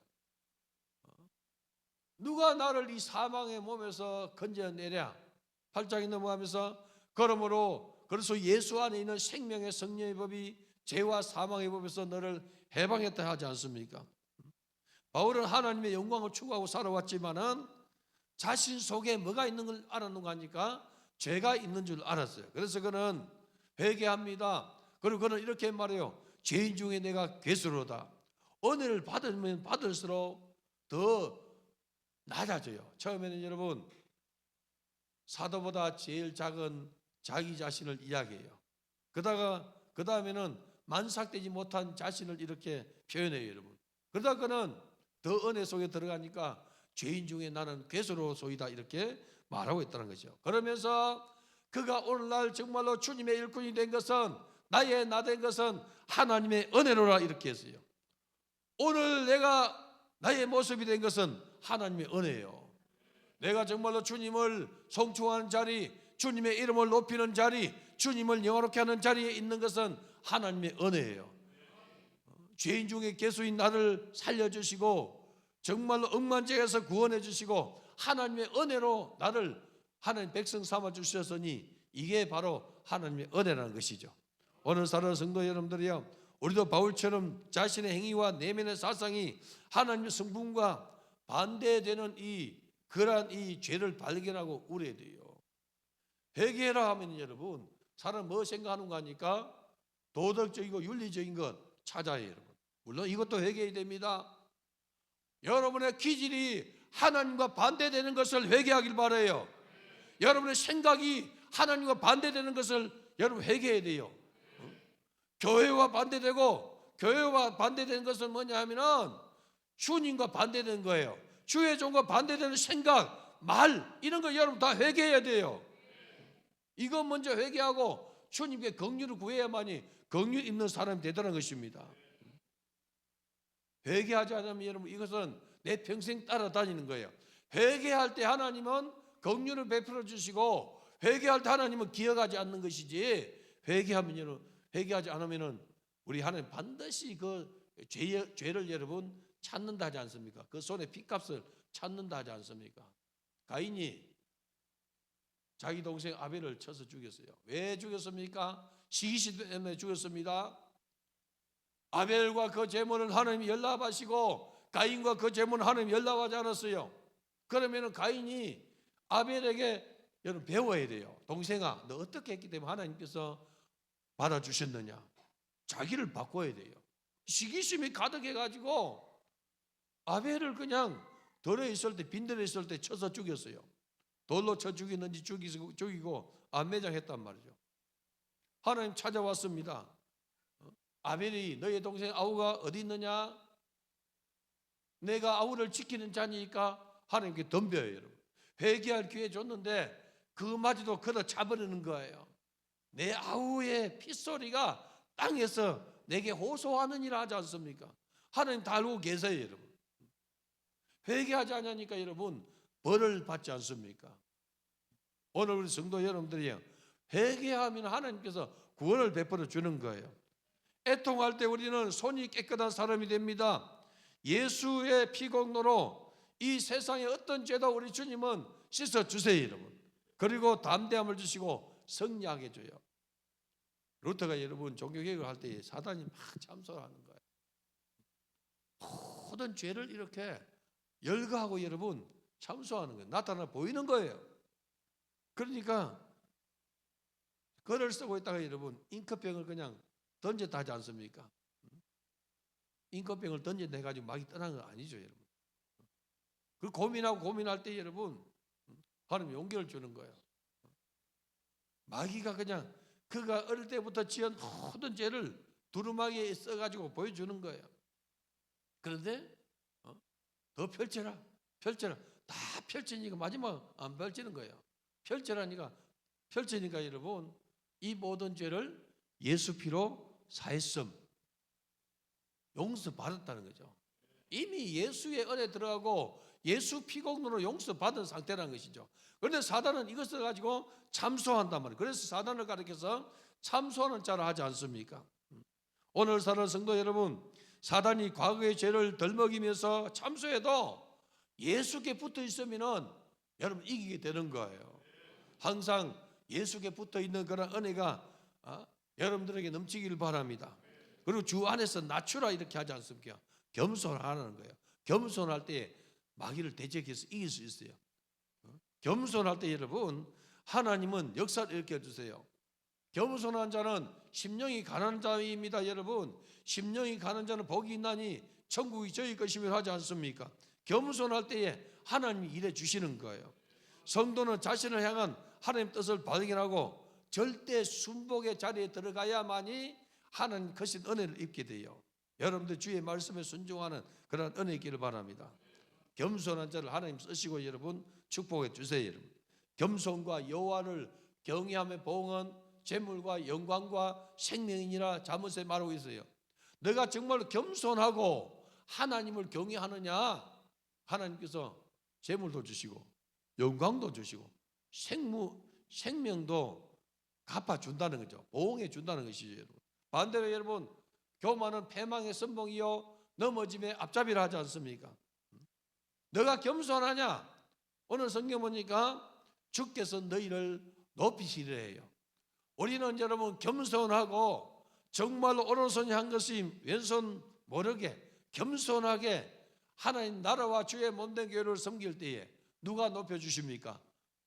누가 나를 이 사망의 몸에서 건져내랴. 8장에 넘어가면서 그러므로 그래서 예수 안에 있는 생명의 성령의 법이 죄와 사망의 법에서 너를 해방했다 하지 않습니까? 바울은 하나님의 영광을 추구하고 살아왔지만은 자신 속에 뭐가 있는 걸 알았는가 하니까 죄가 있는 줄 알았어요. 그래서 그는 회개합니다. 그리고 그는 이렇게 말해요. 죄인 중에 내가 괴수로다. 은혜를 받으면 받을수록 더 낮아져요. 처음에는 여러분 사도보다 제일 작은 자기 자신을 이야기해요. 그 다음에는 만삭되지 못한 자신을 이렇게 표현해요, 여러분. 그러다 그는 더 은혜 속에 들어가니까 죄인 중에 나는 괴수로소이다 이렇게 말하고 있다는 거죠. 그러면서 그가 오늘날 정말로 주님의 일꾼이 된 것은, 나의 나 된 것은 하나님의 은혜로라 이렇게 했어요. 오늘 내가 나의 모습이 된 것은 하나님의 은혜예요. 내가 정말로 주님을 성취하는 자리, 주님의 이름을 높이는 자리, 주님을 영화롭게 하는 자리에 있는 것은 하나님의 은혜예요. 죄인 중에 괴수인 나를 살려주시고 정말로 억만죄에서 구원해 주시고 하나님의 은혜로 나를 하나님 백성 삼아 주셨으니 이게 바로 하나님의 은혜라는 것이죠. 오늘 사랑하는 성도 여러분들이요, 우리도 바울처럼 자신의 행위와 내면의 사상이 하나님의 성품과 반대되는 그러한 이 죄를 발견하고 울어야 돼요. 회개해라 하면 여러분, 사람 뭐 생각하는가 하니까 도덕적이고 윤리적인 것 찾아요, 여러분. 물론 이것도 회개해야 됩니다. 여러분의 기질이 하나님과 반대되는 것을 회개하길 바라요. 여러분의 생각이 하나님과 반대되는 것을 여러분 회개해야 돼요. 교회와 반대되고, 교회와 반대되는 것은 뭐냐 하면은 주님과 반대되는 거예요. 주의 종과 반대되는 생각, 말 이런 거 여러분 다 회개해야 돼요. 이거 먼저 회개하고 주님께 긍휼을 구해야만이 긍휼 있는 사람이 되더라는 것입니다. 회개하지 않으면 여러분 이것은 내 평생 따라다니는 거예요. 회개할 때 하나님은 긍휼을 베풀어 주시고, 회개할 때 하나님은 기억하지 않는 것이지, 회개하지 않으면은 우리 하나님 반드시 그 죄를 여러분 찾는다 하지 않습니까? 그 손에 핏값을 찾는다 하지 않습니까? 가인이 자기 동생 아벨을 쳐서 죽였어요. 왜 죽였습니까? 시기심 때문에 죽였습니다. 아벨과 그 제물은 하나님이 연락하시고 가인과 그 제물은 하나님이 연락하지 않았어요. 그러면 가인이 아벨에게 여러분 배워야 돼요. 동생아, 너 어떻게 했기 때문에 하나님께서 받아주셨느냐? 자기를 바꿔야 돼요. 시기심이 가득해가지고 아벨을 그냥 덜에 있을 때, 빈들에 있을 때 쳐서 죽였어요. 돌로 쳐 죽이는지 죽이고 안매장했단 말이죠. 하나님 찾아왔습니다. 아벨이 너의 동생 아우가 어디 있느냐? 내가 아우를 지키는 자니까 하나님께 덤벼요, 여러분. 회개할 기회 줬는데 그마저도 걷어 차버리는 거예요. 내 아우의 핏소리가 땅에서 내게 호소하느니라 하지 않습니까? 하나님 다 알고 계세요, 여러분. 회개하지 않으니까 여러분 벌을 받지 않습니까? 오늘 우리 성도 여러분들이 회개하면 하나님께서 구원을 베풀어 주는 거예요. 애통할 때 우리는 손이 깨끗한 사람이 됩니다. 예수의 피공로로 이 세상의 어떤 죄도 우리 주님은 씻어주세요, 여러분. 그리고 담대함을 주시고 승리하게 줘요. 루터가 여러분 종교개혁을 할 때 사단이 막 참소하는 거예요. 모든 죄를 이렇게 열거하고 여러분 참소하는 거예요. 나타나 보이는 거예요. 그러니까 글을 쓰고 있다가 여러분 잉크병을 그냥 던졌다 하지 않습니까? 잉크병을 던져내가지고 막이 떠난 건 아니죠, 여러분. 그 고민하고 고민할 때 여러분 하나님 용기를 주는 거예요. 마귀가 그냥 그가 어릴 때부터 지은 모든 죄를 두루마기에 써가지고 보여주는 거예요. 그런데 더 펼쳐라, 펼쳐라. 다 펼치니까 마지막 안 펼치는 거예요. 펼쳐라니까 펼치니까 여러분 이 모든 죄를 예수 피로 사했음, 용서받았다는 거죠. 이미 예수의 은혜 들어가고 예수 피공로로 용서받은 상태라는 것이죠. 그런데 사단은 이것을 가지고 참소한단 말이에요. 그래서 사단을 가리켜서 참소하는 자를 하지 않습니까? 오늘 사는 성도 여러분, 사단이 과거의 죄를 덜 먹이면서 참소해도 예수께 붙어 있으면은 여러분 이기게 되는 거예요. 항상 예수께 붙어 있는 그런 은혜가 여러분들에게 넘치기를 바랍니다. 그리고 주 안에서 낮추라 이렇게 하지 않습니까? 겸손하라는 거예요. 겸손할 때 마귀를 대적해서 이길 수 있어요. 겸손할 때 여러분 하나님은 역사를 일으켜 주세요. 겸손한 자는 심령이 가난한 자입니다. 여러분 심령이 가난한 자는 복이 있나니 천국이 저희 것이며 하지 않습니까? 겸손할 때에 하나님이 일해 주시는 거예요. 성도는 자신을 향한 하나님 뜻을 발견하고 절대 순복의 자리에 들어가야만이 하나님 크신 은혜를 입게 돼요. 여러분들 주의 말씀에 순종하는 그런 은혜 있기를 바랍니다. 겸손한 자를 하나님 쓰시고 여러분 축복해 주세요. 여러분 겸손과 여호와를 경외하며 보응은 재물과 영광과 생명이니라 잠언에 말하고 있어요. 내가 정말 겸손하고 하나님을 경외하느냐, 하나님께서 재물도 주시고 영광도 주시고 생명도 갚아준다는 거죠. 보응해 준다는 것이죠. 여러분. 반대로 여러분 교만은 패망의 선봉이요 넘어짐의 앞잡이라 하지 않습니까? 너가 겸손하냐? 오늘 성경 보니까 주께서 너희를 높이시려 해요. 우리는 여러분 겸손하고 정말로 오른손이 한 것이 왼손 모르게 겸손하게 하나님 나라와 주의 몸된 교회를 섬길 때에 누가 높여주십니까?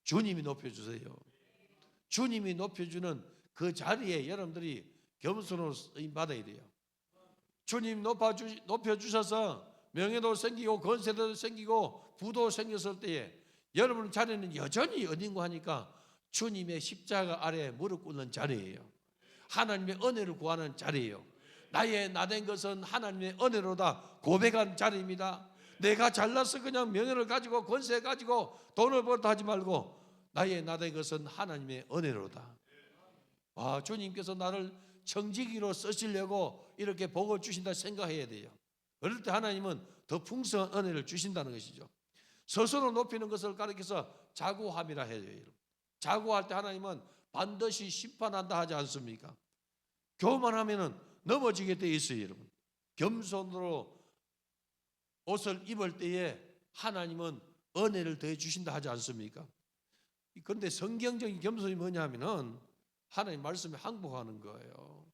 주님이 높여주세요. 주님이 높여주는 그 자리에 여러분들이 겸손으로 쓰임 받아야 돼요. 주님 높여주셔서 명예도 생기고 권세도 생기고 부도 생겼을 때에 여러분 자리는 여전히 어딘고 하니까 주님의 십자가 아래 무릎 꿇는 자리예요. 하나님의 은혜를 구하는 자리예요. 나의 나된 것은 하나님의 은혜로다 고백한 자리입니다. 내가 잘나서 그냥 명예를 가지고 권세 가지고 돈을 벌다 하지 말고 나의 나된 것은 하나님의 은혜로다. 주님께서 나를 청지기로 쓰시려고 이렇게 복을 주신다 생각해야 돼요. 그럴 때 하나님은 더 풍성한 은혜를 주신다는 것이죠. 스스로 높이는 것을 가리켜서 자고함이라 해요. 자고할 때 하나님은 반드시 심판한다 하지 않습니까? 교만하면은 넘어지게 돼 있어요, 여러분. 겸손으로 옷을 입을 때에 하나님은 은혜를 더해 주신다 하지 않습니까? 그런데 성경적인 겸손이 뭐냐면은 하나님 말씀에 항복하는 거예요.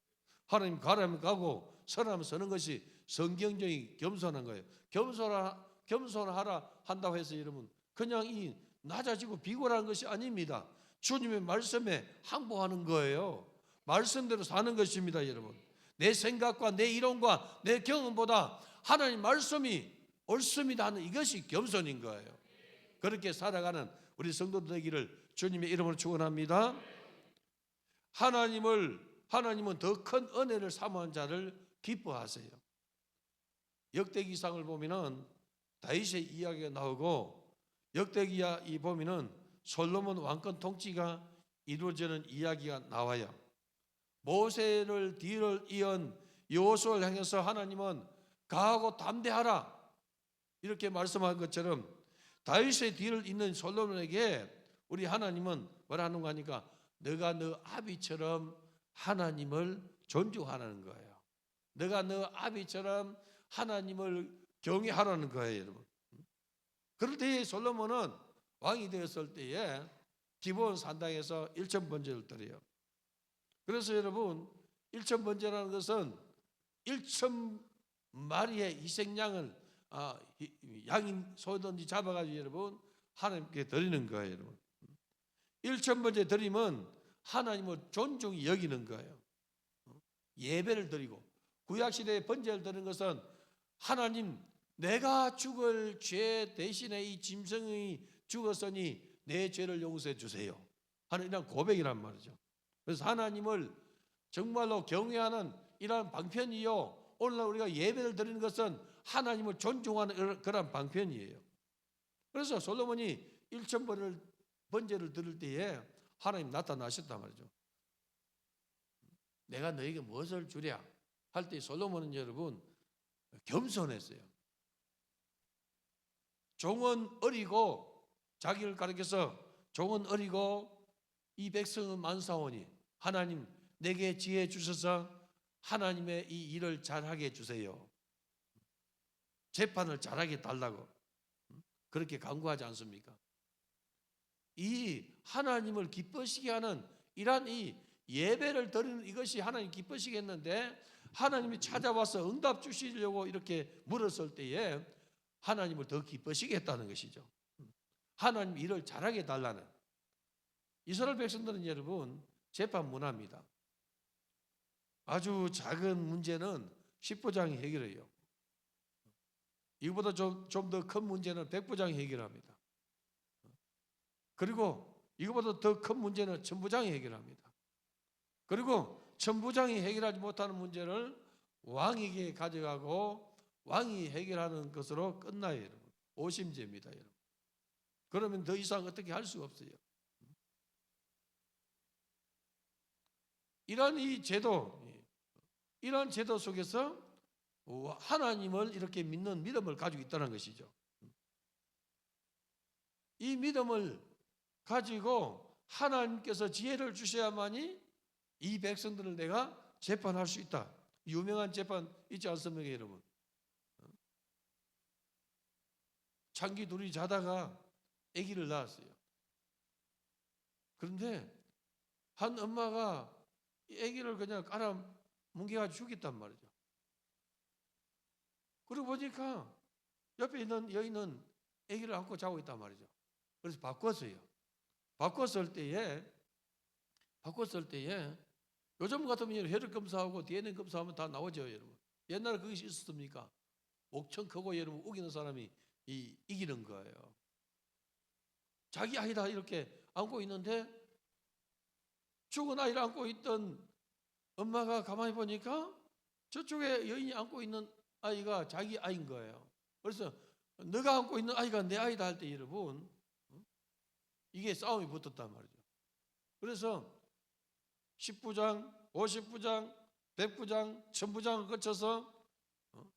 하나님 가라면 가고 서라면 서는 것이 성경적인 겸손한 거예요. 겸손하라 한다고 해서 여러분 그냥 이 낮아지고 비굴한 것이 아닙니다. 주님의 말씀에 항복하는 거예요. 말씀대로 사는 것입니다, 여러분. 내 생각과 내 이론과 내 경험보다 하나님 말씀이 옳습니다 하는 이것이 겸손인 거예요. 그렇게 살아가는 우리 성도들 되기를 주님의 이름으로 축원합니다. 하나님은 더 큰 은혜를 사모한 자를 기뻐하세요. 역대기상을 보면은 다윗의 이야기가 나오고 역대기야 이 보면은 솔로몬 왕권 통치가 이루어지는 이야기가 나와요. 모세를 뒤를 이은 여호수아를 향해서 하나님은 강하고 담대하라 이렇게 말씀한 것처럼 다윗의 뒤를 잇는 솔로몬에게 우리 하나님은 뭐라 하는 거 하니까 너가 너 아비처럼 하나님을 존중하라는 거예요. 너가 너 아비처럼 하나님을 경외하라는 거예요, 여러분. 그럴 때에 솔로몬은 왕이 되었을 때에 기브온 산당에서 1,000번제를 드려요. 그래서 여러분 1,000번제라는 것은 1,000마리의 희생양을 양인 소든지 잡아가지고 여러분 하나님께 드리는 거예요, 여러분. 일천번째 드림은 하나님을 존중히 여기는 거예요. 예배를 드리고, 구약시대에 번제를 드리는 것은 하나님, 내가 죽을 죄 대신에 이 짐승이 죽었으니 내 죄를 용서해 주세요 하는 이런 고백이란 말이죠. 그래서 하나님을 정말로 경외하는 이러한 방편이요, 오늘날 우리가 예배를 드리는 것은 하나님을 존중하는 그런 방편이에요. 그래서 솔로몬이 1000번제를 드릴 때에 하나님 나타나셨단 말이죠. 내가 너에게 무엇을 주랴 할 때 솔로몬은 여러분 겸손했어요. 종은 어리고, 자기를 가리켜서 종은 어리고 이 백성은 만사오니 하나님 내게 지혜 주셔서 하나님의 이 일을 잘하게 해주세요. 재판을 잘하게 달라고 그렇게 간구하지 않습니까? 이 하나님을 기쁘시게 하는 이러한 이 예배를 드리는 이것이 하나님 기쁘시게 했는데, 하나님이 찾아와서 응답 주시려고 이렇게 물었을 때에 하나님을 더 기쁘시게 했다는 것이죠. 하나님 일을 잘하게 달라는. 이스라엘 백성들은 여러분 재판 문화입니다. 아주 작은 문제는 10부장이 해결해요. 이거보다 좀 더 큰 문제는 100부장이 해결합니다. 그리고 이거보다 더 큰 문제는 천부장이 해결합니다. 그리고 천부장이 해결하지 못하는 문제를 왕에게 가져가고 왕이 해결하는 것으로 끝나요, 여러분. 오심제입니다, 여러분. 그러면 더 이상 어떻게 할 수가 없어요. 이런 제도 속에서 하나님을 이렇게 믿는 믿음을 가지고 있다는 것이죠. 이 믿음을 가지고 하나님께서 지혜를 주셔야만이 이 백성들을 내가 재판할 수 있다. 유명한 재판 있지 않습니까, 여러분? 장기 둘이 자다가 아기를 낳았어요. 그런데 한 엄마가 이 아기를 그냥 깔아 뭉개가지고 죽였단 말이죠. 그러고 보니까 옆에 있는 여인은 아기를 안고 자고 있단 말이죠. 그래서 바꿨어요. 바꿨을 때에 요즘 같으면 혈액 검사하고 DNA 검사하면 다 나오죠, 여러분. 옛날에 그것이 있었습니까? 엄청 크고 여러분 우기는 사람이 이기는 거예요. 자기 아이다 이렇게 안고 있는데 죽은 아이를 안고 있던 엄마가 가만히 보니까 저쪽에 여인이 안고 있는 아이가 자기 아이인 거예요. 그래서 너가 안고 있는 아이가 내 아이다 할 때 여러분 이게 싸움이 붙었단 말이죠. 그래서 10부장, 50부장, 100부장, 1000부장을 거쳐서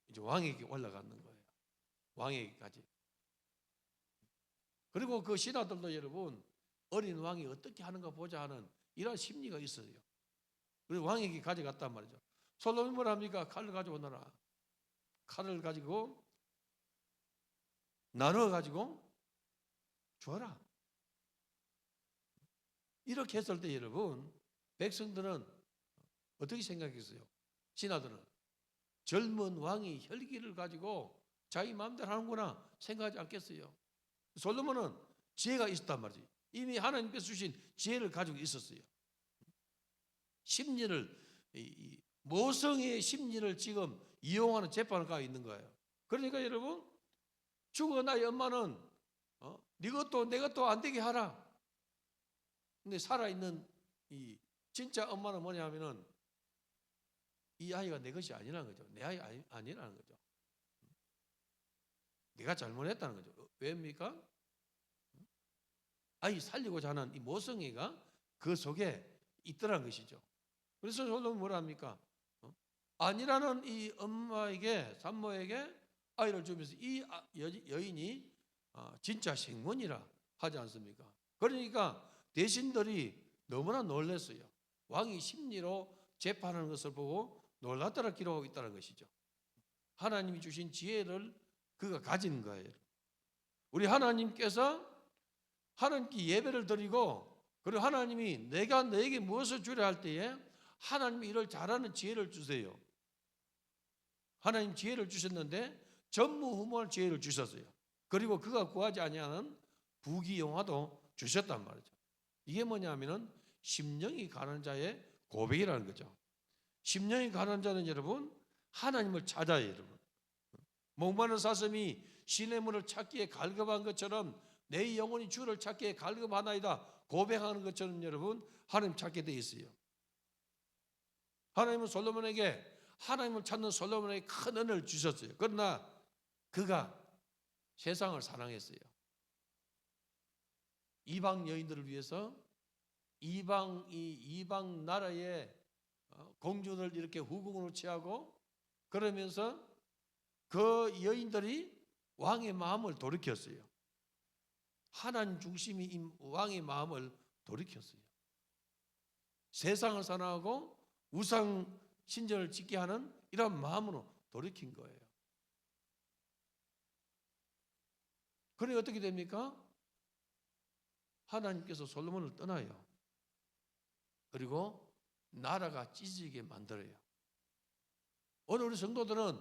이제 왕에게 올라가는 거예요. 왕에게까지. 그리고 그 신하들도 여러분 어린 왕이 어떻게 하는가 보자 하는 이런 심리가 있어요. 그래서 왕에게 가져갔단 말이죠. 솔로몬이 뭘 합니까? 칼을 가져오너라. 칼을 가지고 나눠 가지고 줘라. 이렇게 했을 때 여러분 백성들은 어떻게 생각했어요? 신하들은 젊은 왕이 혈기를 가지고 자기 마음대로 하는구나 생각하지 않겠어요? 솔로몬은 지혜가 있었단 말이지. 이미 하나님께서 주신 지혜를 가지고 있었어요. 심리를 모성의 심리를 지금 이용하는 재판을 가고 있는 거예요. 그러니까 여러분 죽은 아이 엄마는 네 것도 내 것도 안 되게 하라. 근데 살아있는 이 진짜 엄마는 뭐냐면은 이 아이가 내 것이 아니라는 거죠. 내 아이 아니라는 거죠. 내가 잘못했다는 거죠. 왜입니까? 아이 살리고자 하는 이 모성애가 그 속에 있더라는 것이죠. 그래서 솔로몬은 뭐라 합니까? 아니라는 이 엄마에게 산모에게 아이를 주면서 이 여인이 진짜 생문이라 하지 않습니까? 그러니까 대신들이 너무나 놀랐어요. 왕이 심리로 재판하는 것을 보고 놀랐다라 기록하고 있다는 것이죠. 하나님이 주신 지혜를 그가 가진 거예요. 우리 하나님께서 하나님께 예배를 드리고 그리고 하나님이 내가 너에게 무엇을 주려 할 때에 하나님이 이를 잘하는 지혜를 주세요. 하나님 지혜를 주셨는데 전무후무한 지혜를 주셨어요. 그리고 그가 구하지 아니하는 부귀영화도 주셨단 말이죠. 이게 뭐냐면은 심령이 가난한 자의 고백이라는 거죠. 심령이 가난한 자는 여러분 하나님을 찾아요. 여러분 목마른 사슴이 시냇물을 찾기에 갈급한 것처럼 내 영혼이 주를 찾기에 갈급하나이다 고백하는 것처럼 여러분 하나님 찾게 돼 있어요. 하나님은 솔로몬에게 하나님을 찾는 솔로몬에게 큰 은혜를 주셨어요. 그러나 그가 세상을 사랑했어요. 이방 여인들을 위해서 이방 나라의 공주들 이렇게 후궁으로 취하고 그러면서 그 여인들이 왕의 마음을 돌이켰어요. 하나님 중심이 왕의 마음을 돌이켰어요. 세상을 사랑하고 우상 신전을 짓게 하는 이런 마음으로 돌이킨 거예요. 그러니 어떻게 됩니까? 하나님께서 솔로몬을 떠나요. 그리고 나라가 찢어지게 만들어요. 오늘 우리 성도들은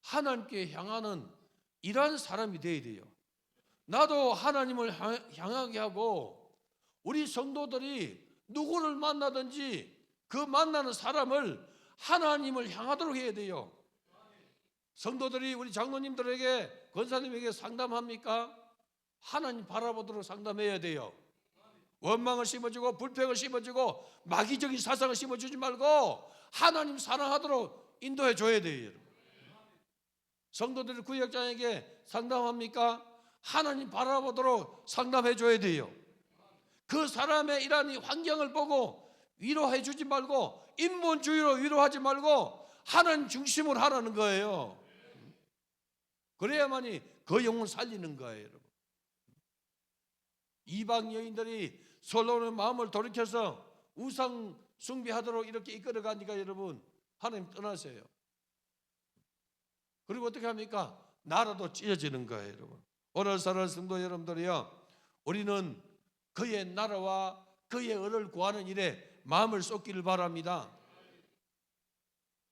하나님께 향하는 이러한 사람이 되어야 돼요. 나도 하나님을 향하게 하고 우리 성도들이 누구를 만나든지 그 만나는 사람을 하나님을 향하도록 해야 돼요. 성도들이 우리 장로님들에게 권사님에게 상담합니까? 하나님 바라보도록 상담해야 돼요. 원망을 심어주고 불평을 심어주고 마귀적인 사상을 심어주지 말고 하나님 사랑하도록 인도해 줘야 돼요. 여러분. 성도들이 구역장에게 상담합니까? 하나님 바라보도록 상담해 줘야 돼요. 그 사람의 이러한 환경을 보고 위로해 주지 말고 인본주의로 위로하지 말고 하나님 중심으로 하라는 거예요. 그래야만이 그 영혼을 살리는 거예요. 여러분. 이방 여인들이 솔로몬의 마음을 돌이켜서 우상 숭배하도록 이렇게 이끌어가니까 여러분 하나님 떠나세요. 그리고 어떻게 합니까? 나라도 찢어지는 거예요. 여러분. 오늘 사랑하는 성도 여러분들이요, 우리는 그의 나라와 그의 은을 구하는 일에 마음을 쏟기를 바랍니다.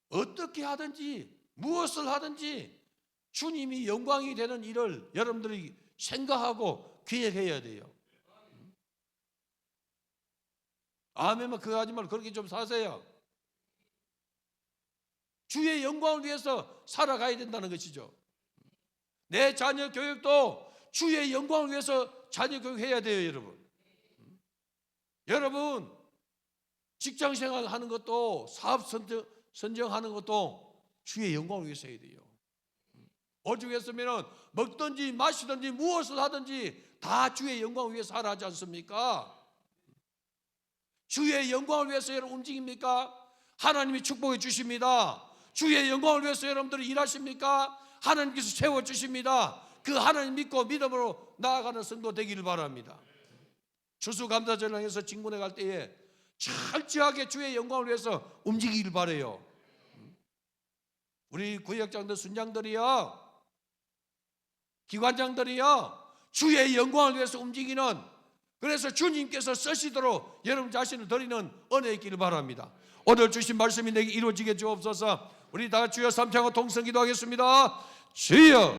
어떻게 하든지 무엇을 하든지 주님이 영광이 되는 일을 여러분들이 생각하고 기획해야 돼요. 아멘만 그거 하지 말고 그렇게 좀 사세요. 주의 영광을 위해서 살아가야 된다는 것이죠. 내 자녀 교육도 주의 영광을 위해서 자녀 교육해야 돼요. 여러분 직장생활 하는 것도 사업 선정하는 것도 주의 영광을 위해서 해야 돼요. 오죽했으면 먹든지 마시든지 무엇을 하든지 다 주의 영광을 위해서 하라 하지 않습니까? 주의 영광을 위해서 여러분 움직입니까? 하나님이 축복해 주십니다. 주의 영광을 위해서 여러분들이 일하십니까? 하나님께서 세워주십니다. 그 하나님 믿고 믿음으로 나아가는 성도 되기를 바랍니다. 추수감사절을 향해서 진군에 갈 때에 철저하게 주의 영광을 위해서 움직이기를 바라요. 우리 구역장들 순장들이요, 기관장들이요, 주의 영광을 위해서 움직이는, 그래서 주님께서 쓰시도록 여러분 자신을 드리는 은혜 있기를 바랍니다. 오늘 주신 말씀이 내게 이루어지게 주옵소서. 우리 다 같이 주여 삼창과 동성 기도하겠습니다. 주여